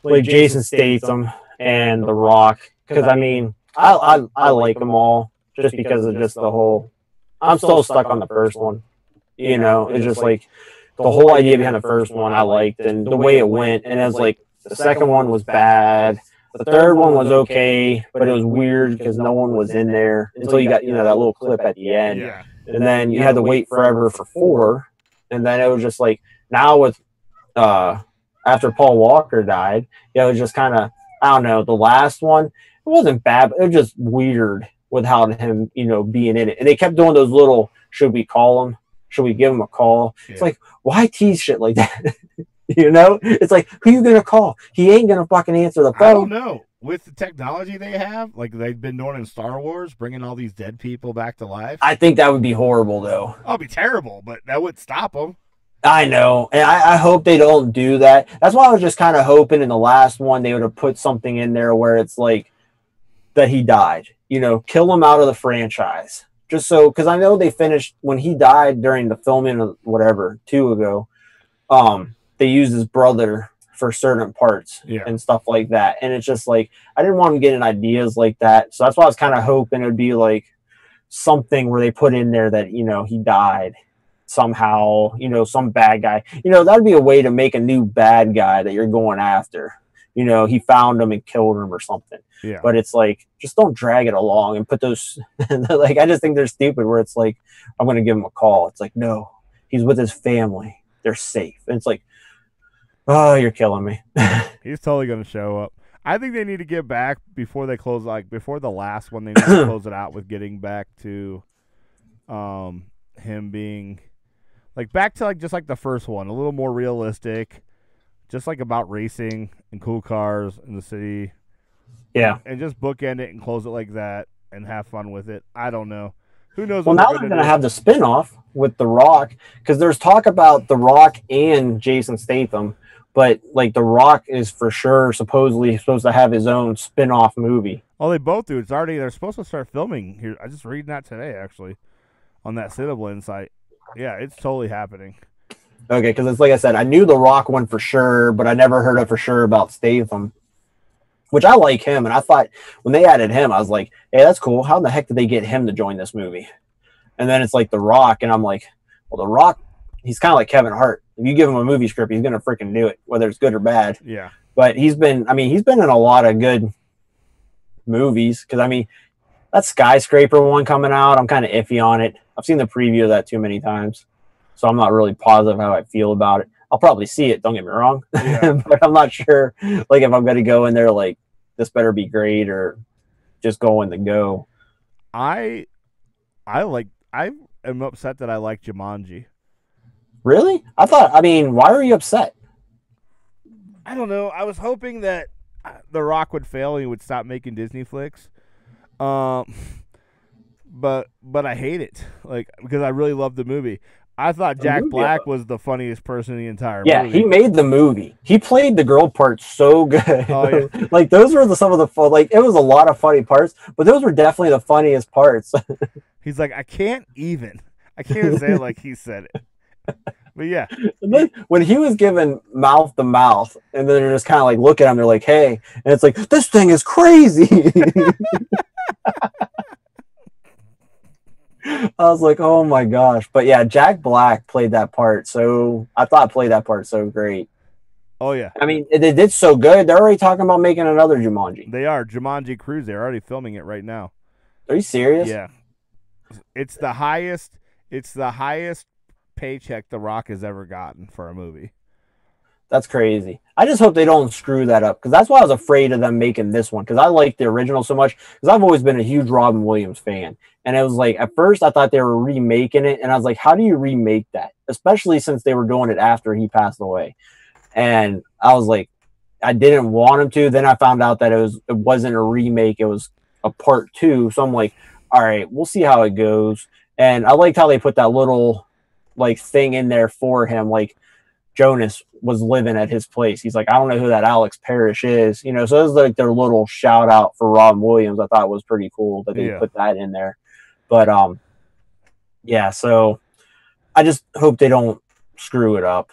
like Jason Statham and The Rock, because I mean, I like them all just because of just the whole. I'm still stuck on the first one. It's just like the whole idea behind the first one I liked, and the way it went, and it was like the second one was bad. The third one was okay, but it was weird because no one was in there until you got that little clip at the end. Yeah. And then you had to wait forever for 4. And then it was just like, now with, after Paul Walker died, it was just kind of, I don't know, the last one, it wasn't bad, but it was just weird without him, being in it. And they kept doing those little, should we call him? Should we give him a call? Yeah. It's like, why tease shit like that? It's like, who you going to call? He ain't going to fucking answer the phone. I don't know. With the technology they have, like they've been doing in Star Wars, bringing all these dead people back to life. I think that would be horrible, though. Oh, it'd be terrible, but that would stop them. I know, and I hope they don't do that. That's why I was just kind of hoping in the last one they would have put something in there where it's like that he died. Kill him out of the franchise. Just so, because I know they finished, when he died during the filming of whatever, 2 ago, they used his brother for certain parts and stuff like that. And it's just like, I didn't want him getting ideas like that. So that's why I was kind of hoping it would be like something where they put in there that, he died somehow, some bad guy. That would be a way to make a new bad guy that you're going after. He found him and killed him or something. Yeah. But it's like, just don't drag it along and put those, like, I just think they're stupid where it's like, I'm going to give him a call. It's like, no, he's with his family. They're safe. And it's like, oh, you're killing me. He's totally going to show up. I think they need to get back before they close, like before the last one, they need to close it out with getting back to him being like back to like just like the first one, a little more realistic, just like about racing and cool cars in the city. Yeah. And just bookend it and close it like that and have fun with it. I don't know. Who knows? Well, now they're going to have the spinoff with The Rock, because there's talk about The Rock and Jason Statham. But, like, The Rock is for sure supposedly supposed to have his own spin-off movie. Oh, they both do. They're supposed to start filming here. I just reading that today, actually, on that Citiblin site. Yeah, it's totally happening. Okay, because it's like I said, I knew The Rock one for sure, but I never heard of for sure about Statham, which I like him. And I thought when they added him, I was like, hey, that's cool. How in the heck did they get him to join this movie? And then it's like The Rock, and I'm like, well, The Rock, he's kind of like Kevin Hart. If you give him a movie script, he's going to freaking do it, whether it's good or bad. Yeah. But he's been in a lot of good movies. Because I mean, that skyscraper one coming out, I'm kind of iffy on it. I've seen the preview of that too many times, so I'm not really positive how I feel about it. I'll probably see it. Don't get me wrong, but I'm not sure like if I'm going to go in there like this better be great or just going to go. I am upset that I like Jumanji. Really? I mean, why are you upset? I don't know. I was hoping that The Rock would fail and he would stop making Disney flicks. But I hate it. Like, because I really love the movie. I thought Jack Black was the funniest person in the entire movie. Yeah, he made the movie. He played the girl part so good. Oh, yeah. Like, those were some of the fun, like, it was a lot of funny parts, but those were definitely the funniest parts. He's like, I can't even say it like he said it. But yeah. And then when he was given mouth to mouth, and then they're just kind of like, look at him, they're like, hey, and it's like, this thing is crazy. I was like, oh my gosh. But yeah, Jack Black played that part. So I thought played that part so great. Oh, yeah. I mean, they did so good. They're already talking about making another Jumanji. They are. Jumanji Cruise. They're already filming it right now. Are you serious? Yeah. It's the highest paycheck The Rock has ever gotten for a movie. That's crazy. I just hope they don't screw that up, because that's why I was afraid of them making this one, because I like the original so much, because I've always been a huge Robin Williams fan. And it was like, at first I thought they were remaking it, and I was like, how do you remake that? Especially since they were doing it after he passed away. And I was like, I didn't want him to. Then I found out that it wasn't a remake, it was a part 2. So I'm like, all right, we'll see how it goes. And I liked how they put that little like thing in there for him, like Jonas was living at his place. He's like, I don't know who that Alex Parrish is, you know. So it was like their little shout out for Robin Williams. I thought was pretty cool that they put that in there. But yeah, so I just hope they don't screw it up.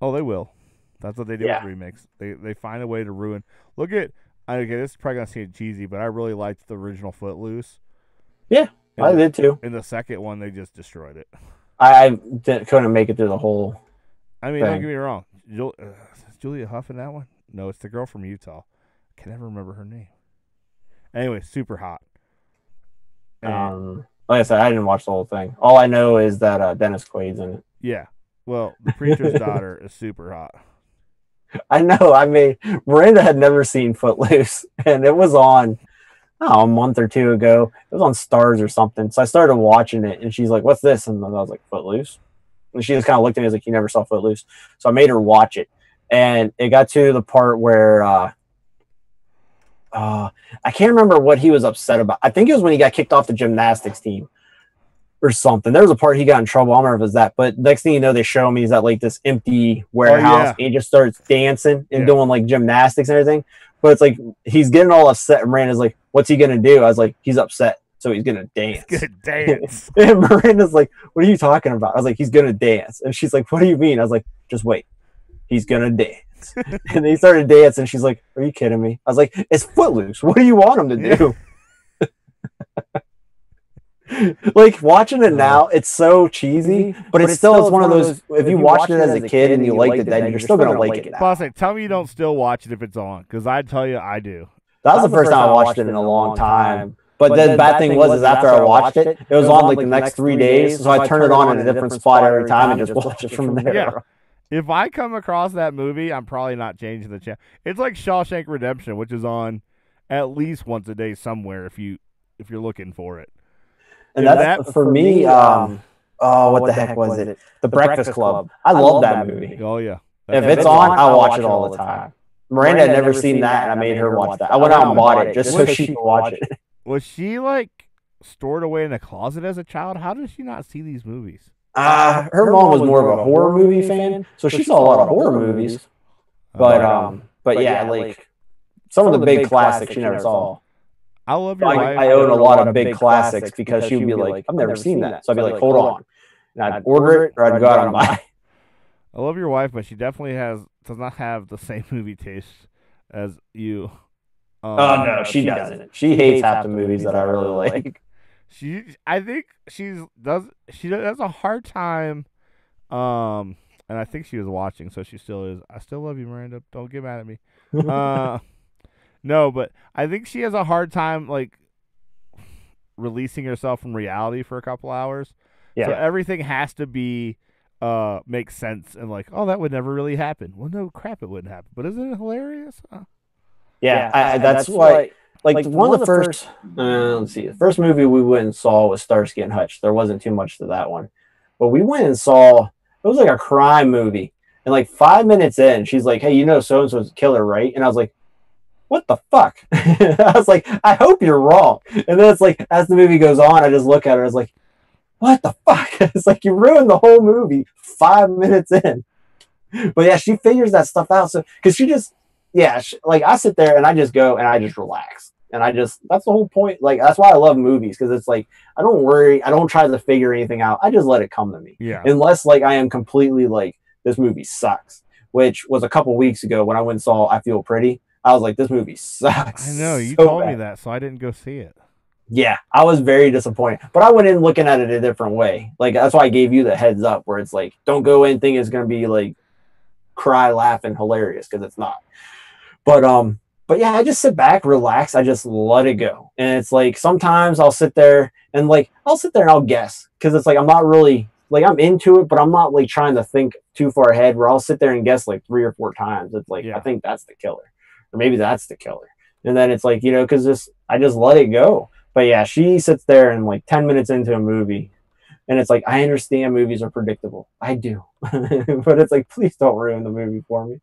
Oh, they will. That's what they do with remakes. They find a way to ruin. Look at, okay, this is probably gonna seem cheesy, but I really liked the original Footloose. Yeah, I did too. In the second one, they just destroyed it. I couldn't make it through the whole. I mean, don't get me wrong. Is Julia Huff in that one? No, it's the girl from Utah. I can never remember her name. Anyway, super hot. Like I said, I didn't watch the whole thing. All I know is that Dennis Quaid's in it. Yeah. Well, the preacher's daughter is super hot. I know. I mean, Miranda had never seen Footloose, and it was on a month or two ago. It was on Stars or something. So I started watching it, and she's like, what's this? And I was like, Footloose? And she just kind of looked at me and was like, you never saw Footloose. So I made her watch it. And it got to the part where I can't remember what he was upset about. I think it was when he got kicked off the gymnastics team or something. There was a part he got in trouble. I don't remember if it was that. But next thing you know, they show him he's at like this empty warehouse. And he just starts dancing and doing like gymnastics and everything. But it's like he's getting all upset. And Miranda's like, what's he going to do? I was like, he's upset. So he's going to dance. He's going to dance. And Miranda's like, what are you talking about? I was like, he's going to dance. And she's like, what do you mean? I was like, just wait. He's going to dance. And he started dancing. She's like, are you kidding me? I was like, it's Footloose. What do you want him to do? Like, watching it now, it's so cheesy, but it's still one of those, if you watched it as a kid and you liked it then, you're still going to like it now. Boss, tell me you don't still watch it if it's on, because I'd tell you I do. That was the first time I watched it in a long time. But the bad thing was after I watched it, it was on like the next 3 days, so I turned it on in a different spot every time and just watched it from there. Yeah. If I come across that movie, I'm probably not changing the channel. It's like Shawshank Redemption, which is on at least once a day somewhere if you're looking for it. And that for me, what the heck was it? The Breakfast Club. I love that movie. Oh yeah. If it's on, I watch it all the time. Miranda had never seen that, and I made her watch that. I went out and bought it just so she could watch it. Was she like stored away in a closet as a child? How did she not see these movies? Her mom was more of a horror movie fan, so she saw a lot of horror movies. But yeah, like some of the big classics she never saw. I love your wife. I own a lot of big classics because she would be like, I've never seen that. So I'd be like, hold on. And I'd order it or I'd go out and buy it. I love your wife, but she definitely does not have the same movie taste as you. Oh no, she doesn't. She hates half the movies that I really like. I think she has a hard time. And I think she was watching, so she still is. I still love you, Miranda. Don't get mad at me. No, but I think she has a hard time like releasing herself from reality for a couple hours. Yeah. So everything has to be make sense and like, oh, that would never really happen. Well, no crap, it wouldn't happen. But isn't it hilarious? Yeah, that's why. Like one of the first, let's see, the first movie we went and saw was Starsky and Hutch. There wasn't too much to that one, but we went and saw. It was like a crime movie, and like 5 minutes in, she's like, "Hey, you know, so and so's a killer, right?" And I was like, "What the fuck?" I was like, "I hope you're wrong." And then it's like, as the movie goes on, I just look at her. I was like, "What the fuck?" It's like you ruined the whole movie 5 minutes in. But yeah, she figures that stuff out. So because she just. Yeah, like I sit there and I just go and I just relax. And that's the whole point. Like, that's why I love movies, because it's like, I don't worry. I don't try to figure anything out. I just let it come to me. Yeah. Unless, like, I am completely like, this movie sucks, which was a couple weeks ago when I went and saw I Feel Pretty. I was like, this movie sucks. I know. You so told me bad. that, so I didn't go see it. Yeah, I was very disappointed. But I went in looking at it a different way. Like, that's why I gave you the heads up, where it's like, don't go in thinking it's going to be, like, cry, laughing, hilarious, because it's not. But yeah, I just sit back, relax. I just let it go. And it's like, sometimes I'll sit there and I'll guess, because it's like, I'm not really like, I'm into it, but I'm not like trying to think too far ahead, where I'll sit there and guess like 3 or 4 times. It's like, I think that's the killer, or maybe that's the killer. And then it's like, because I just let it go. But yeah, she sits there and like 10 minutes into a movie, and it's like, I understand movies are predictable. I do. But it's like, please don't ruin the movie for me.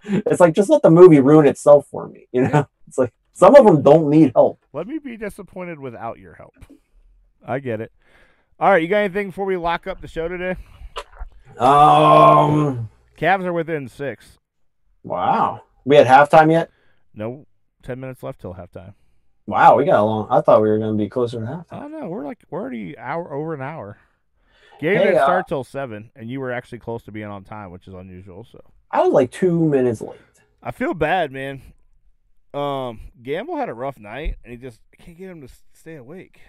It's like, just let the movie ruin itself for me. It's like, some of them don't need help. Let me be disappointed without your help. I get it. All right, you got anything before we lock up the show today? Cavs are within 6. Wow. We had halftime yet? No, 10 minutes left till halftime. Wow, we got along. I thought we were going to be closer to halftime. Oh no, we're already over an hour. Game didn't start till 7, and you were actually close to being on time, which is unusual. So I was like 2 minutes late. I feel bad, man. Gamble had a rough night, and I can't get him to stay awake.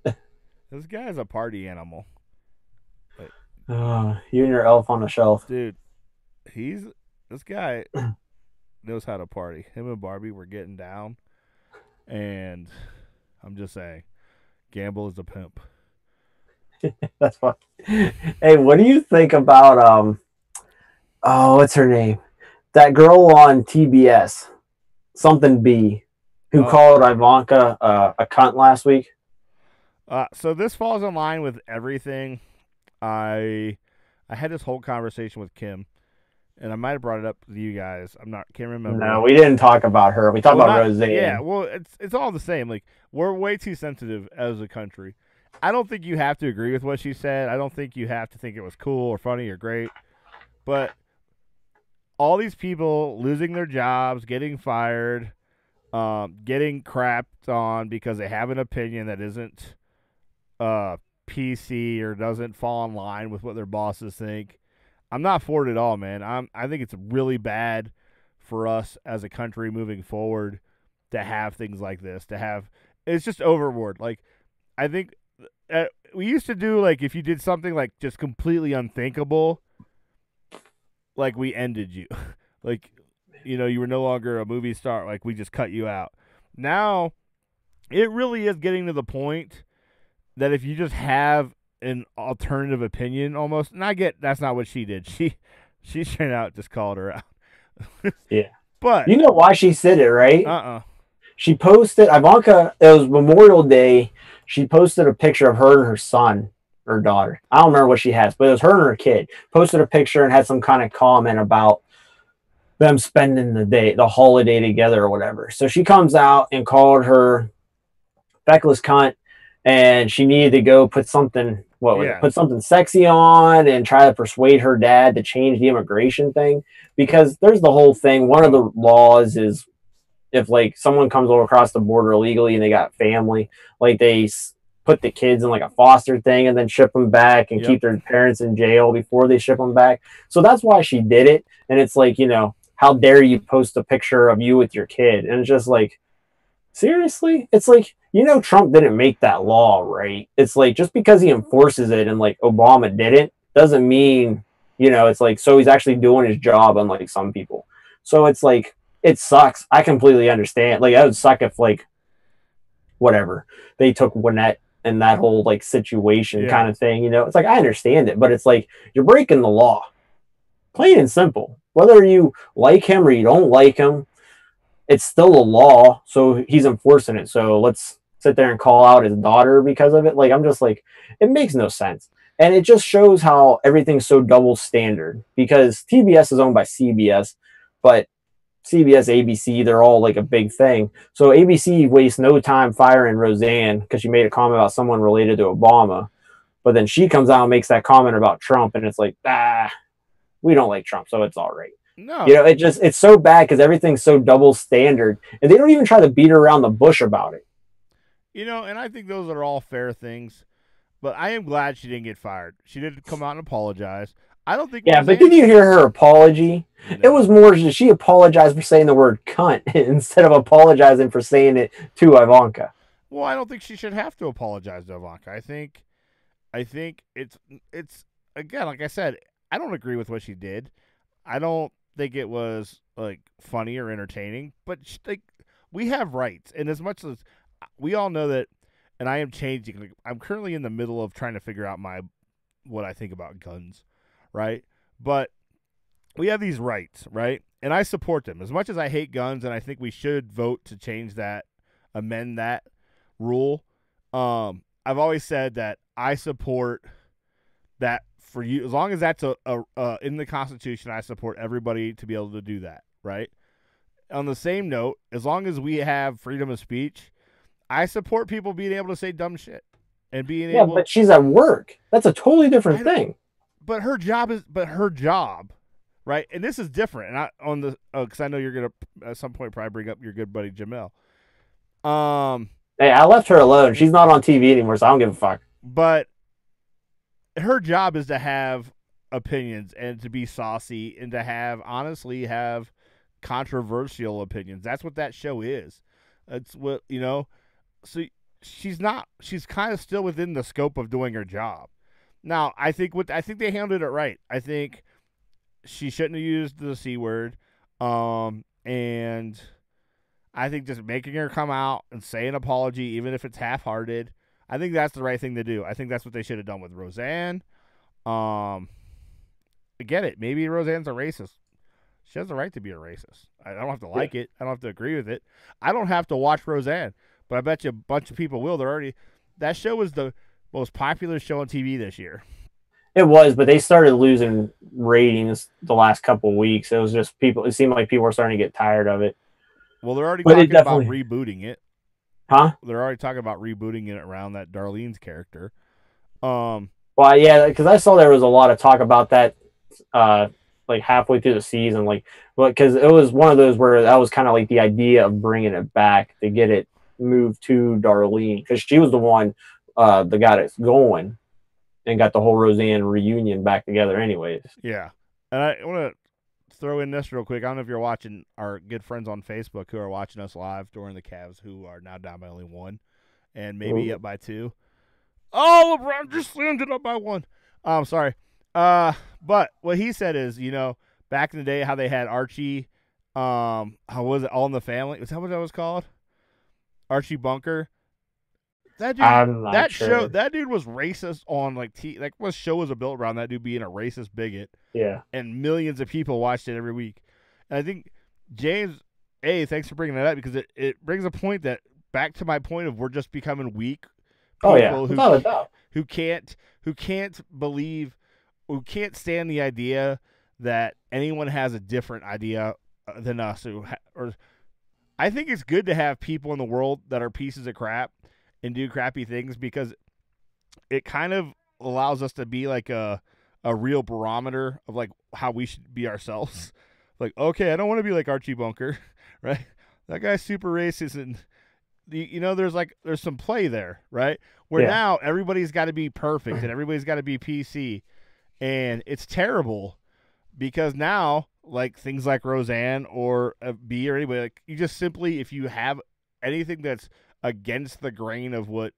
This guy's a party animal. You and your elf on the shelf. Dude, this guy knows how to party. Him and Barbie were getting down, and I'm just saying, Gamble is a pimp. That's fun. Hey, what do you think about what's her name? That girl on TBS, something B, who called Ivanka a cunt last week? So this falls in line with everything. I had this whole conversation with Kim, and I might have brought it up with you guys. Can't remember. No, we didn't talk about her. We talked about Roseanne. Yeah, well, it's all the same. Like, we're way too sensitive as a country. I don't think you have to agree with what she said. I don't think you have to think it was cool or funny or great. But all these people losing their jobs, getting fired, getting crapped on because they have an opinion that isn't PC or doesn't fall in line with what their bosses think. I'm not for it at all, man. I think it's really bad for us as a country moving forward to have things like this. It's just overboard. Like, I think we used to do, like, if you did something like just completely unthinkable, like, we ended you. Like, you were no longer a movie star. Like, we just cut you out. Now, it really is getting to the point that if you just have an alternative opinion almost, and I get that's not what she did. She straight out just called her out. Yeah. But you know why she said it, right? She posted, Ivanka, it was Memorial Day. She posted a picture of her and her son, or daughter. I don't remember what she has, but it was her and her kid. Posted a picture and had some kind of comment about them spending the holiday together or whatever. So she comes out and called her feckless cunt, and she needed to go put something sexy on and try to persuade her dad to change the immigration thing, because there's the whole thing. One of the laws is, if like someone comes over across the border illegally and they got family, like they put the kids in like a foster thing and then ship them back and keep their parents in jail before they ship them back. So that's why she did it. And it's like, how dare you post a picture of you with your kid? And it's just like, seriously? It's like, Trump didn't make that law, right? It's like, just because he enforces it and like Obama didn't, doesn't mean, it's like, so he's actually doing his job, unlike some people. So it's like, it sucks. I completely understand. Like, that would suck if, like, whatever, they took Gwinnett and that whole, like, situation Yeah. kind of thing, you know? It's like, I understand it, but it's like, you're breaking the law. Plain and simple. Whether you like him or you don't like him, it's still a law, so he's enforcing it. So let's sit there and call out his daughter because of it. Like, I'm just like, it makes no sense. And it just shows how everything's so double standard, because TBS is owned by CBS, but CBS, ABC, they're all like a big thing. So ABC wastes no time firing Roseanne because she made a comment about someone related to Obama. But then she comes out and makes that comment about Trump, and it's like, we don't like Trump, so it's all right. No. You know, it's so bad because everything's so double standard, and they don't even try to beat around the bush about it. You know, and I think those are all fair things, but I am glad she didn't get fired. She did come out and apologize. I don't think. Yeah, but did you hear her apology? No. It was more that she apologized for saying the word cunt instead of apologizing for saying it to Ivanka. Well, I don't think she should have to apologize to Ivanka. I think it's again, like I said, I don't agree with what she did. I don't think it was like funny or entertaining, but like, we have rights, and as much as we all know that, and I am changing. Like, I'm currently in the middle of trying to figure out what I think about guns, right? But we have these rights, right? And I support them as much as I hate guns, and I think we should vote to change that, amend that rule. I've always said that I support that for you, as long as that's in the Constitution. I support everybody to be able to do that, right? On the same note, as long as we have freedom of speech, I support people being able to say dumb shit and being able. Yeah, but she's at work. That's a totally different thing. But her job, right? And this is different. And I on the because I know you're gonna at some point probably bring up your good buddy Jamel. Hey, I left her alone. She's not on TV anymore, so I don't give a fuck. But her job is to have opinions and to be saucy and to honestly have controversial opinions. That's what that show is. That's what, you know. So she's kind of still within the scope of doing her job. Now, I think they handled it right. I think she shouldn't have used the C word. And I think just making her come out and say an apology, even if it's half-hearted, I think that's the right thing to do. I think that's what they should have done with Roseanne. I get it. Maybe Roseanne's a racist. She has the right to be a racist. I don't have to like it. I don't have to agree with it. I don't have to watch Roseanne, but I bet you a bunch of people will. That show was the most popular show on TV this year. It was, but they started losing ratings the last couple of weeks. It was just people. It seemed like people were starting to get tired of it. Well, they're already talking about rebooting it. Huh? They're already talking about rebooting it around that Darlene's character. Well, yeah, because I saw there was a lot of talk about that, like halfway through the season, like, because it was one of those where that was kind of like the idea of bringing it back to get it moved to Darlene, because she was the one that got it going and got the whole Roseanne reunion back together, anyways. Yeah, and I want to throw in this real quick. I don't know if you're watching our good friends on Facebook who are watching us live during the Cavs, who are now down by only 1 and maybe up by 2. Oh, LeBron just slammed it up by 1. I'm sorry. But what he said is, you know, back in the day, how they had Archie, how was it, All in the Family? Was that what that was called? Archie Bunker. That dude, that dude was racist on what show was built around that dude being a racist bigot. Yeah. And millions of people watched it every week. And I think James, thanks for bringing that up, because it brings a point that back to my point of we're just becoming weak. Oh yeah, without a doubt. Who can't stand the idea that anyone has a different idea than us. Or I think it's good to have people in the world that are pieces of crap and do crappy things, because it kind of allows us to be like a real barometer of like how we should be ourselves. Like, okay, I don't want to be like Archie Bunker, right? That guy's super racist, and you know, there's some play there, right? Where now everybody's got to be perfect and everybody's got to be PC, and it's terrible because now like things like Roseanne or B or anybody, like, you just simply, if you have anything that's against the grain of what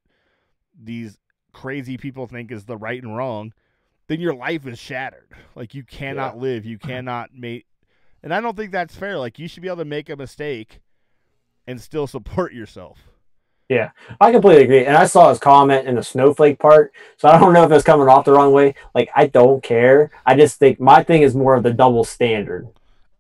these crazy people think is the right and wrong, then your life is shattered. Like, you cannot live. You cannot make And I don't think that's fair. Like, you should be able to make a mistake and still support yourself. Yeah, I completely agree. And I saw his comment in the snowflake part, so I don't know if it's coming off the wrong way. Like, I don't care. I just think my thing is more of the double standard.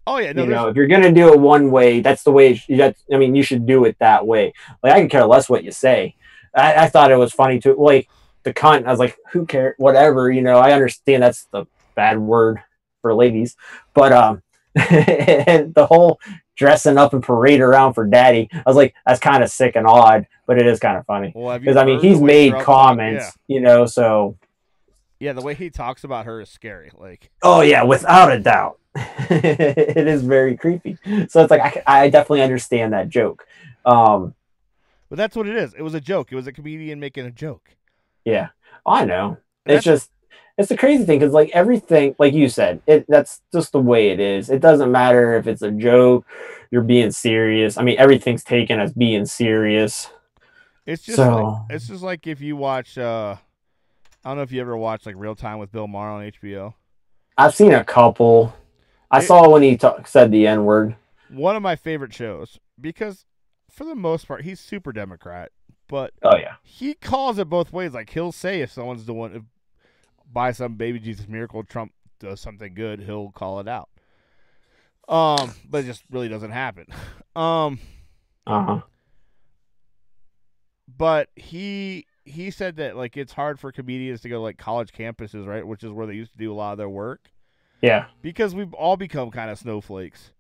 Oh yeah, no, you know, if you're gonna do it one way, that's the way. You should do it that way. Like, I can care less what you say. I thought it was funny too. Like, the cunt, I was like, who cares? Whatever. You know, I understand that's the bad word for ladies, but and the whole dressing up and parade around for daddy, I was like, that's kind of sick and odd, but it is kind of funny because I mean, he's made comments, you know, so yeah, the way he talks about her is scary. Like, oh yeah, without a doubt. It is very creepy. So it's like I definitely understand that joke. But that's what it is. It was a joke. It was a comedian making a joke. Yeah, I know. It's the crazy thing because, like, everything, like you said, that's just the way it is. It doesn't matter if it's a joke, you're being serious. I mean, everything's taken as being serious. It's just like if you watch. I don't know if you ever watched like Real Time with Bill Maher on HBO. I've seen a couple. I saw when he said the N-word. One of my favorite shows because, for the most part, he's super Democrat, but oh yeah, he calls it both ways. Like, he'll say if someone's doing by some baby Jesus miracle, Trump does something good, he'll call it out. But it just really doesn't happen. But he said that, like, it's hard for comedians to go to, like, college campuses, right, which is where they used to do a lot of their work. Yeah. Because we've all become kind of snowflakes.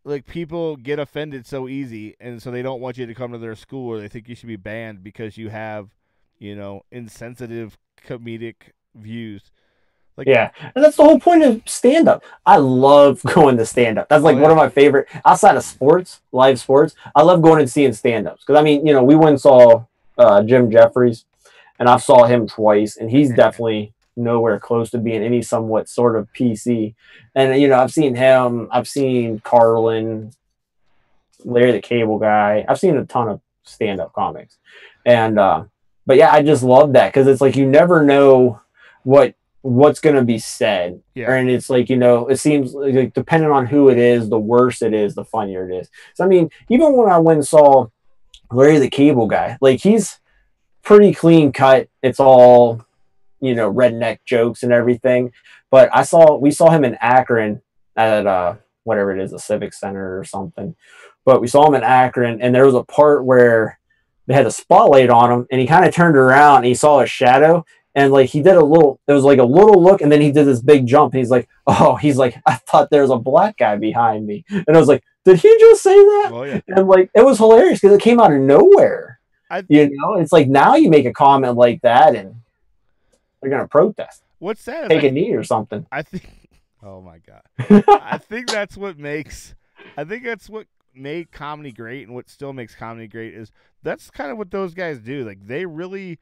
Like, people get offended so easy, and so they don't want you to come to their school, or they think you should be banned because you have, you know, insensitive comedic views. Like, yeah, and that's the whole point of stand-up. I love going to stand-up. That's like one of my favorite, outside of sports, live sports, I love going and seeing stand-ups. Because, I mean, you know, we went and saw Jim Jeffries, and I saw him twice, and he's definitely nowhere close to being any somewhat sort of PC. And, you know, I've seen him, I've seen Carlin, Larry the Cable Guy. I've seen a ton of stand-up comics. And, but yeah, I just love that because it's like you never know what's going to be said. Yeah. And it's like, you know, it seems like depending on who it is, the worse it is, the funnier it is. So, I mean, even when I went and saw Larry the Cable Guy, like, he's pretty clean cut. It's all, you know, redneck jokes and everything. But we saw him in Akron at whatever it is, a civic center or something. But we saw him in Akron, and there was a part where they had a spotlight on him, and he kind of turned around and he saw a shadow, and like it was like a little look, and then he did this big jump, and he's like, I thought there was a black guy behind me. And I was like, did he just say that? Oh, yeah. And like, it was hilarious because it came out of nowhere. You know, it's like now you make a comment like that and they're gonna protest. What's sad? Take a knee or something. I think. Oh my god. I think that's what made comedy great, and what still makes comedy great is that's kind of what those guys do. Like, they really,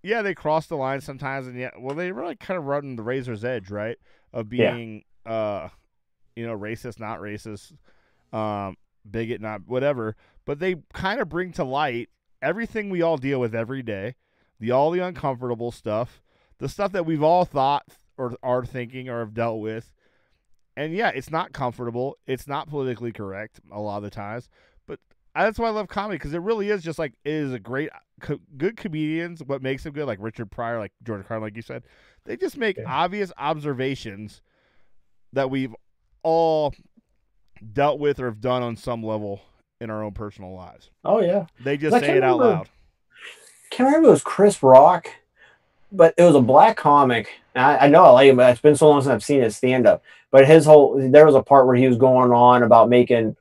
they cross the line sometimes, and they really kind of run the razor's edge, right? Of being, you know, racist, not racist, bigot, not whatever. But they kind of bring to light everything we all deal with every day, all the uncomfortable stuff, the stuff that we've all thought or are thinking or have dealt with. And yeah, it's not comfortable. It's not politically correct a lot of the times. But that's why I love comedy, because it really is just like, it is a great, good comedians. What makes them good, like Richard Pryor, like George Carlin, like you said, they just make obvious observations that we've all dealt with or have done on some level in our own personal lives. Oh yeah, they just say it out loud. Can't remember if it was Chris Rock, but it was a black comic. I know I like him, but it's been so long since I've seen his stand-up. But there was a part where he was going on about making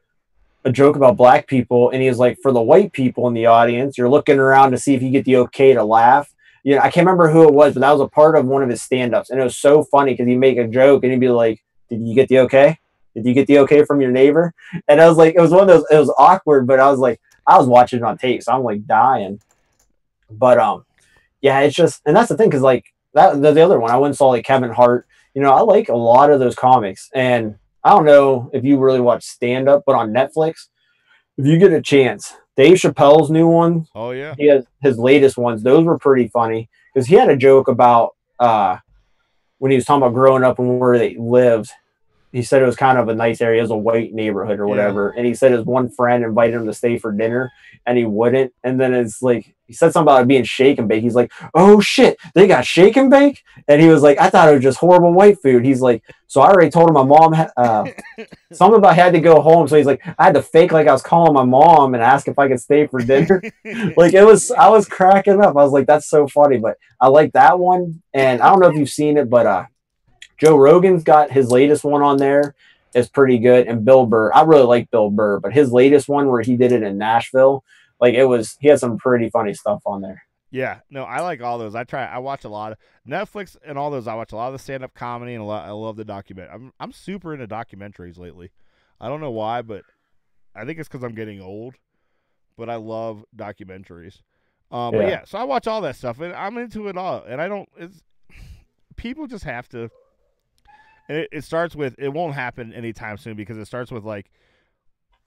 a joke about black people, and he was like, for the white people in the audience, you're looking around to see if you get the okay to laugh. You know, I can't remember who it was, but that was a part of one of his stand-ups, and it was so funny because he'd make a joke and he'd be like, did you get the okay? Did you get the okay from your neighbor? And I was like, it was one of those, it was awkward, but I was like, I was watching it on tape, so I'm like dying. But yeah, it's just, and that's the thing, because like the other one, I went and saw like Kevin Hart. You know, I like a lot of those comics, and I don't know if you really watch stand-up, but on Netflix, if you get a chance, Dave Chappelle's new one. Oh yeah, he has his latest ones. Those were pretty funny because he had a joke about when he was talking about growing up and where they lived. he said it was kind of a nice area. It was a white neighborhood or whatever. And he said his one friend invited him to stay for dinner and he wouldn't. And then it's like, he said something about it being shake and bake. He's like, oh shit, they got shake and bake? And he was like, I thought it was just horrible white food. He's like, so I already told him my mom something about had to go home. So he's like, I had to fake like I was calling my mom and ask if I could stay for dinner. Like I was cracking up. I was like, that's so funny. But I like that one. And I don't know if you've seen it, but Joe Rogan's got his latest one on there. It's pretty good. And Bill Burr, I really like Bill Burr, but his latest one where he did it in Nashville, like he had some pretty funny stuff on there. Yeah, no, I like all those. I watch a lot of Netflix and all those. I watch a lot of the stand-up comedy and I love the documentary. I'm super into documentaries lately. I don't know why, but I think it's because I'm getting old. But I love documentaries. But yeah, so I watch all that stuff and I'm into it all. And people just have to. And it starts with, it won't happen anytime soon because it starts with like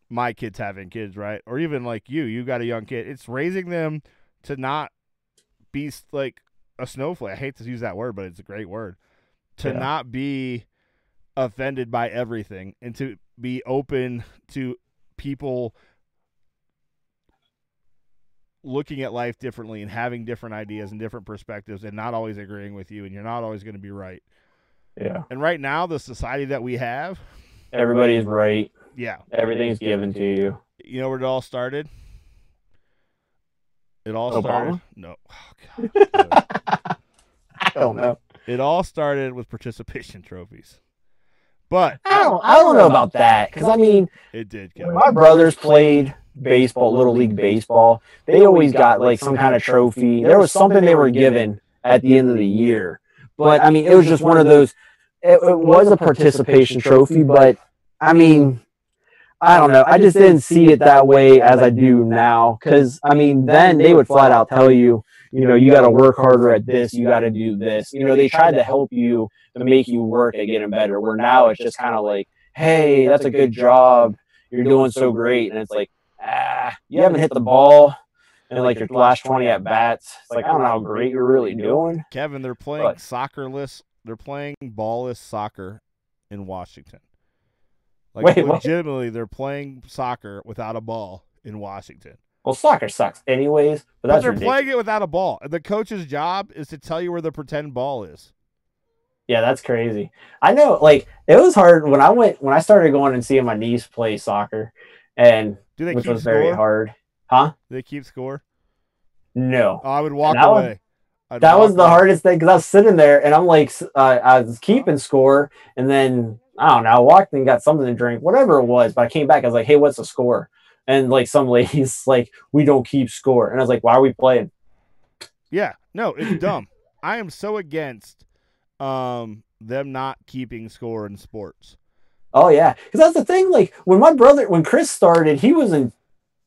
my kids having kids, right? Or even like you got a young kid. It's raising them to not be like a snowflake. I hate to use that word, but it's a great word. To not be offended by everything and to be open to people looking at life differently and having different ideas and different perspectives and not always agreeing with you and you're not always going to be right. Yeah. And right now, the society that we have, everybody's right. Yeah. Everything's given to you. You know where it all started? It all started. No. Oh, God. I don't know. It all started with participation trophies. But I don't know about that. Because, I mean, it did. When my brothers played baseball, Little League baseball, they always got like some kind of trophy. There was something they were given at the end of the year. But, I mean, it was just one of those, it was a participation trophy, but, I mean, I don't know. I just didn't see it that way as I do now. Because, I mean, then they would flat out tell you, you know, you got to work harder at this. You got to do this. You know, they tried to help you to make you work at getting better. Where now it's just kind of like, hey, that's a good job. You're doing so great. And it's like, you haven't hit the ball in like your last 20 at bats. It's like, I don't know how great you're really doing. Kevin, they're playing they're playing ballless soccer in Washington. Like, wait, legitimately, they're playing soccer without a ball in Washington. Well, soccer sucks anyways, but that's they're playing it without a ball. The coach's job is to tell you where the pretend ball is. Yeah, that's crazy. I know, like, it was hard when I started going and seeing my niece play soccer, and which was very hard. Huh? Do they keep score? No. Oh, I would walk away. That was the hardest thing because I was sitting there and I'm like, I was keeping score, and then I don't know, I walked and got something to drink, whatever it was. But I came back, I was like, hey, what's the score? And like some ladies like, we don't keep score, and I was like, why are we playing? Yeah, no, it's dumb. I am so against them not keeping score in sports. Oh yeah, because that's the thing. Like when Chris started, he was in.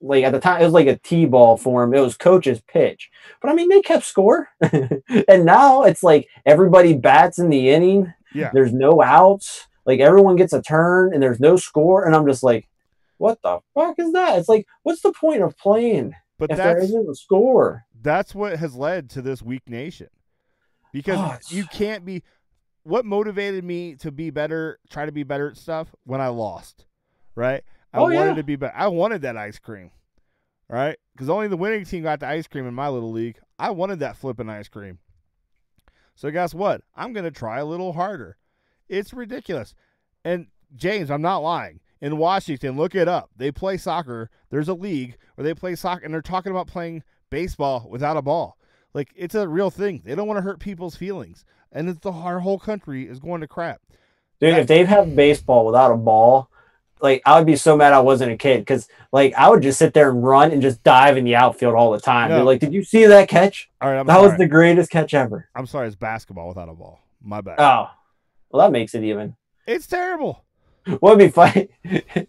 Like at the time, it was like a T-ball form. It was coach's pitch. But I mean, they kept score. And now it's like everybody bats in the inning. Yeah. There's no outs. Like everyone gets a turn and there's no score. And I'm just like, what the fuck is that? It's like, what's the point of playing if there isn't a score? That's what has led to this weak nation. Because you can't be. What motivated me to be better, try to be better at stuff when I lost, right? I wanted to be better. I wanted that ice cream, right? Because only the winning team got the ice cream in my little league. I wanted that flipping ice cream. So guess what? I'm going to try a little harder. It's ridiculous. And James, I'm not lying. In Washington, look it up. They play soccer. There's a league where they play soccer, and they're talking about playing baseball without a ball. Like, it's a real thing. They don't want to hurt people's feelings. And our whole country is going to crap. Dude, if they have baseball without a ball, like, I would be so mad I wasn't a kid because, like, I would just sit there and run and just dive in the outfield all the time. No. They're like, did you see that catch? All right, that was the greatest catch ever. I'm sorry, it's basketball without a ball. My bad. Oh, well, that makes it even. It's terrible. What would be funny?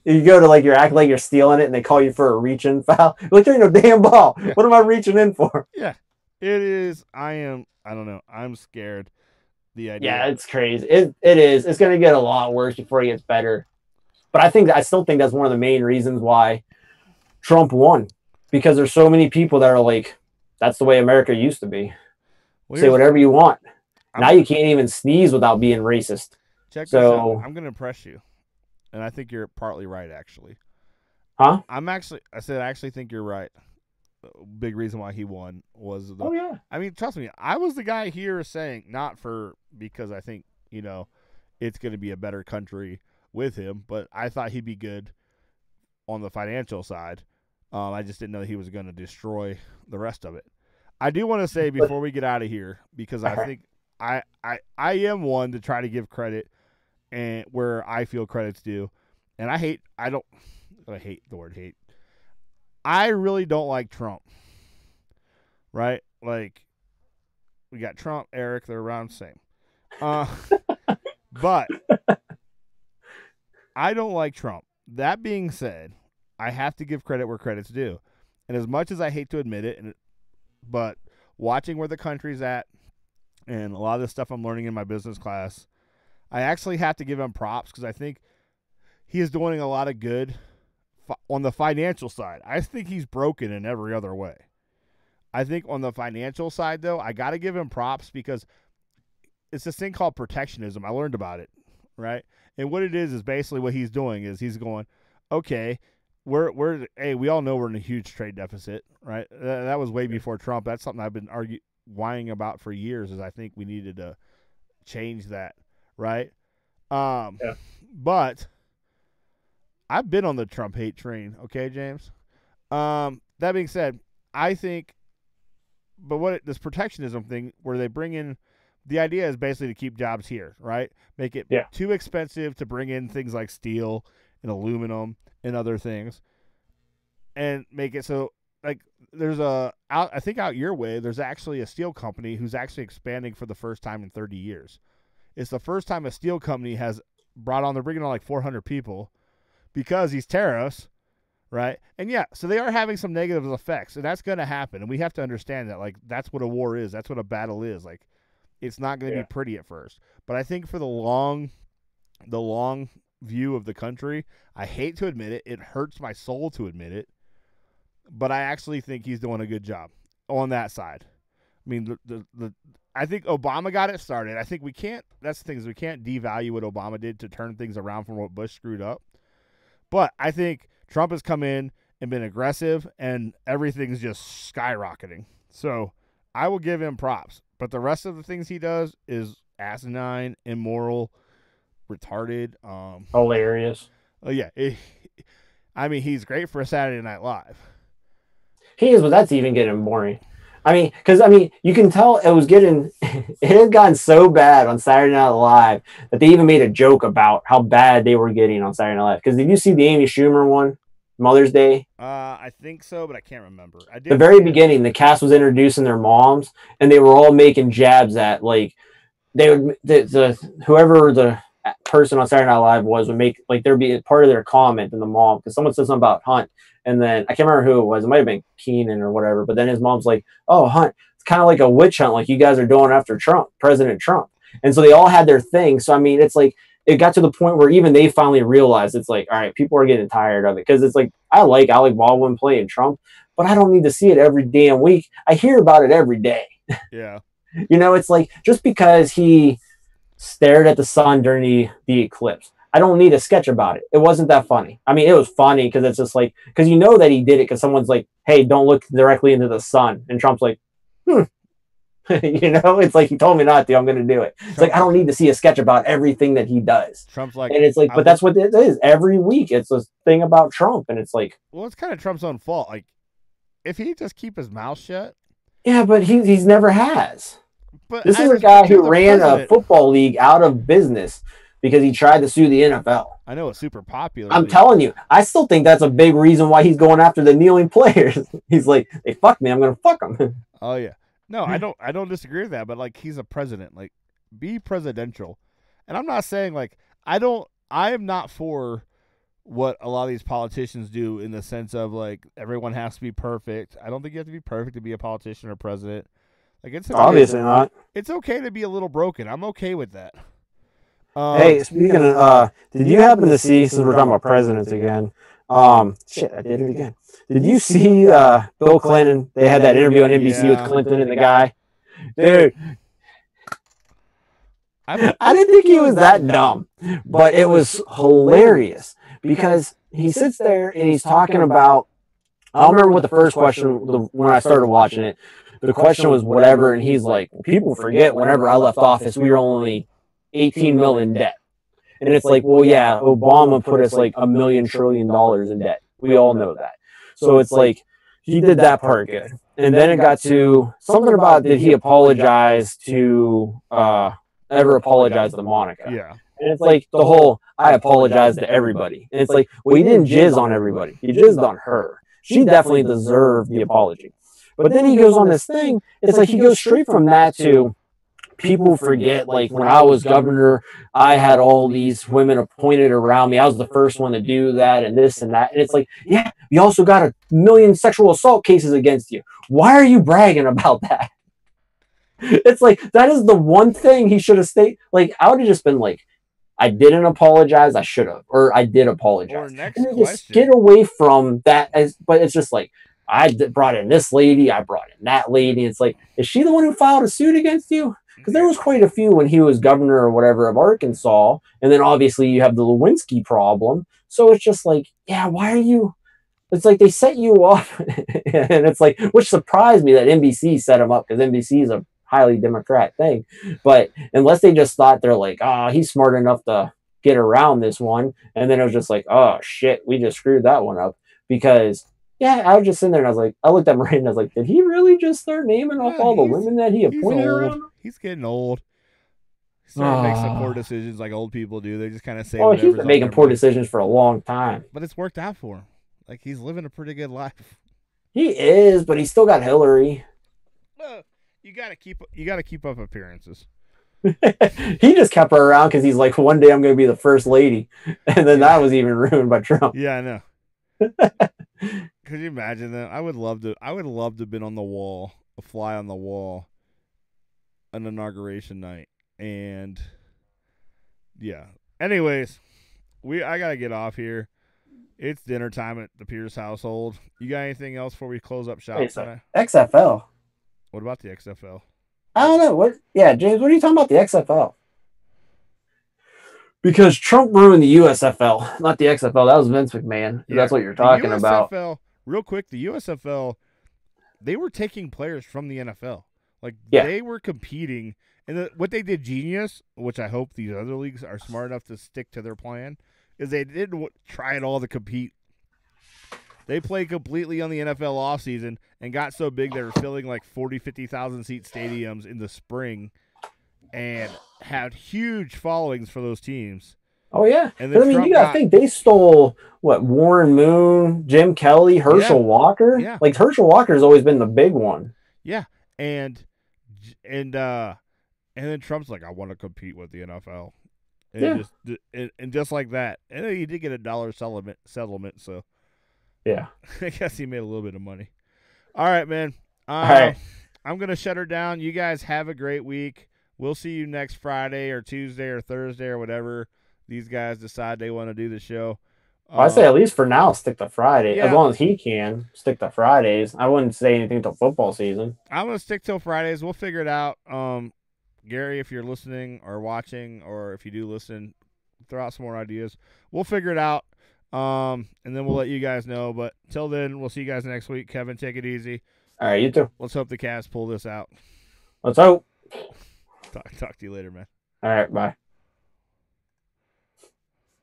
You go to, like, you act like you're stealing it and they call you for a reach-in foul. Like, there ain't no damn ball. Yeah. What am I reaching in for? Yeah, it is. I don't know. I'm scared. The idea. Yeah, it's crazy. It is. It's going to get a lot worse before it gets better. But I still think that's one of the main reasons why Trump won, because there's so many people that are like, that's the way America used to be. Say whatever you want. Now you can't even sneeze without being racist. Check So- this out. I'm going to impress you, and I think you're partly right, actually. Huh? I actually think you're right. Big reason why he won was the. Oh yeah. I mean, trust me, I was the guy here saying because I think it's going to be a better country with him, but I thought he'd be good on the financial side. I just didn't know he was going to destroy the rest of it. I do want to say before we get out of here, because I think I am one to try to give credit and where I feel credit's due, and I hate the word hate. I really don't like Trump, right? Like, we got Trump, Eric, they're around the same. But I don't like Trump. That being said, I have to give credit where credit's due. And as much as I hate to admit it, but watching where the country's at and a lot of the stuff I'm learning in my business class, I actually have to give him props because I think he is doing a lot of good on the financial side. I think he's broken in every other way. I think on the financial side, though, I got to give him props because it's this thing called protectionism. I learned about it, right? And what it is basically what he's doing is he's going, okay, we all know we're in a huge trade deficit, right? That was way before Trump. That's something I've been whining about for years. Is I think we needed to change that, right? But I've been on the Trump hate train, okay, James? That being said, I think, but this protectionism thing where they bring in, the idea is basically to keep jobs here, right? Make it too expensive to bring in things like steel and aluminum and other things, and make it so, like, there's I think out your way, there's actually a steel company who's actually expanding for the first time in 30 years. It's the first time a steel company has they're bringing on like 400 people because these tariffs, right? And so they are having some negative effects, and that's going to happen. And we have to understand that, like, that's what a war is. That's what a battle is. Like, it's not going to be pretty at first. But I think for the long view of the country, I hate to admit it. It hurts my soul to admit it. But I actually think he's doing a good job on that side. I mean, I think Obama got it started. I think that's the thing is we can't devalue what Obama did to turn things around from what Bush screwed up. But I think Trump has come in and been aggressive, and everything's just skyrocketing. So I will give him props. But the rest of the things he does is asinine, immoral, retarded. Hilarious. Oh, yeah. I mean, he's great for a Saturday Night Live. He is, but that's even getting boring. I mean, because, you can tell it had gotten so bad on Saturday Night Live that they even made a joke about how bad they were getting on Saturday Night Live. Because did you see the Amy Schumer one, Mother's Day? I think so, but I can't remember. I did. The very beginning, the cast was introducing their moms, and they were all making jabs at, like, they would, whoever the person on Saturday Night Live would make, like, there'd be part of their comment in the mom, because someone said something about Hunt. And then I can't remember who it was. It might have been Keenan or whatever. But then his mom's like, "Oh, Hunt, it's kind of like a witch hunt, like you guys are doing after Trump, President Trump." And so they all had their thing. So it's like it got to the point where even they finally realized it's like, all right, people are getting tired of it, because it's like I like Alec Baldwin playing Trump, but I don't need to see it every damn week. I hear about it every day. Yeah. It's like just because he stared at the sun during the eclipse, I don't need a sketch about it. It wasn't that funny. I mean, it was funny because it's just like, because you know that he did it because someone's like, "Hey, don't look directly into the sun." And Trump's like, it's like, he told me not to, I'm going to do it. It's like, I don't need to see a sketch about everything that he does. Trump's like, and it's like, but that's what it is. Every week it's this thing about Trump. And it's like, well, it's kind of Trump's own fault. Like, if he just keep his mouth shut. Yeah, but he's never has. But this is a guy who ran a football league out of business because he tried to sue the NFL. I know, it's super popular. I'm telling you, I still think that's a big reason why he's going after the kneeling players. He's like, they fucked me, I'm going to fuck them. Oh, yeah. No, I don't disagree with that, but, like, he's a president. Like, be presidential. And I'm not saying, like, I am not for what a lot of these politicians do in the sense of, like, everyone has to be perfect. I don't think you have to be perfect to be a politician or president. Like, it's okay. Obviously not. It's okay to be a little broken. I'm okay with that. Hey, speaking of, did you happen to see, since we're talking about presidents again, shit, I did it again. Did you see Bill Clinton? They had that interview on NBC with Clinton and the guy. Dude, I didn't think he was that dumb, but it was hilarious because he sits there and he's talking about. I don't remember what the first question when I started watching it. The question was whatever, and he's like, "People forget whenever I left office, we were only 18 million in debt." And it's like, well, yeah, Obama put us like $1 million trillion in debt. We all know that. So it's like he did that part good, and then it got to something about did he apologize to ever apologize to Monica? Yeah. And it's like the whole I apologize to everybody. And it's like, well, he didn't jizz on everybody. He jizzed on her. She definitely deserved the apology. But then he goes on this thing. It's like he goes straight from that to people forget, like when I was governor, I had all these women appointed around me. I was the first one to do that and this and that. And it's like, yeah, you also got 1 million sexual assault cases against you. Why are you bragging about that? It's like, that is the one thing he should have stated. Like, I would have just been like, I didn't apologize. I should have, or I did apologize. Or next and question. Get away from that. But it's just like, brought in this lady. I brought in that lady. It's like, is she the one who filed a suit against you? Because there was quite a few when he was governor or whatever of Arkansas. And then obviously you have the Lewinsky problem. So it's just like, yeah, why are you? It's like they set you up. And it's like, which surprised me that NBC set him up because NBC is a highly Democrat thing. But unless they just thought they're like, he's smart enough to get around this one. And then it was just like, oh, shit, we just screwed that one up. Because, yeah, I was just sitting there and I was like, I looked at Murray and I was like, did he really just start naming off all the women that he appointed around? He's getting old. He's starting to make some poor decisions like old people do. They just kind of say, oh, he's been making poor decisions for a long time. But it's worked out for him. Like, he's living a pretty good life. He is, but he's still got Hillary. You gotta keep up appearances. He just kept her around because he's like, one day I'm going to be the first lady, and then that was even ruined by Trump. Yeah, I know. Could you imagine that? I would love to have been on the wall, a fly on the wall, an inauguration night, and yeah. Anyways, I gotta get off here. It's dinner time at the Pierce household. You got anything else before we close up shop tonight? XFL. What about the XFL? I don't know. What? Yeah, James, what are you talking about the XFL? Because Trump ruined the USFL, not the XFL. That was Vince McMahon. Yeah, that's what you're talking about. Real quick, the USFL, they were taking players from the NFL. Like, they were competing. And what they did genius, which I hope these other leagues are smart enough to stick to their plan, is they didn't try it all to compete. They played completely on the NFL offseason and got so big they were filling like 40, 50,000 seat stadiums in the spring and had huge followings for those teams. Oh, yeah. And then you got to think they stole, Warren Moon, Jim Kelly, Herschel Walker? Yeah. Like, Herschel Walker's always been the big one. Yeah. And then Trump's like, I want to compete with the NFL. And just like that. And then he did get $1 settlement, so. Yeah. I guess he made a little bit of money. All right, man. All right. I'm going to shut her down. You guys have a great week. We'll see you next Friday or Tuesday or Thursday or whatever these guys decide they want to do the show. I say at least for now, stick to Friday. Yeah. As long as he can, stick to Fridays. I wouldn't say anything till football season. I'm going to stick till Fridays. We'll figure it out. Gary, if you're listening or watching, or if you do listen, throw out some more ideas. We'll figure it out. And then we'll let you guys know. But till then, we'll see you guys next week. Kevin, take it easy. All right, you too. Let's hope the Cavs pull this out. Let's hope. Talk to you later, man. All right, bye.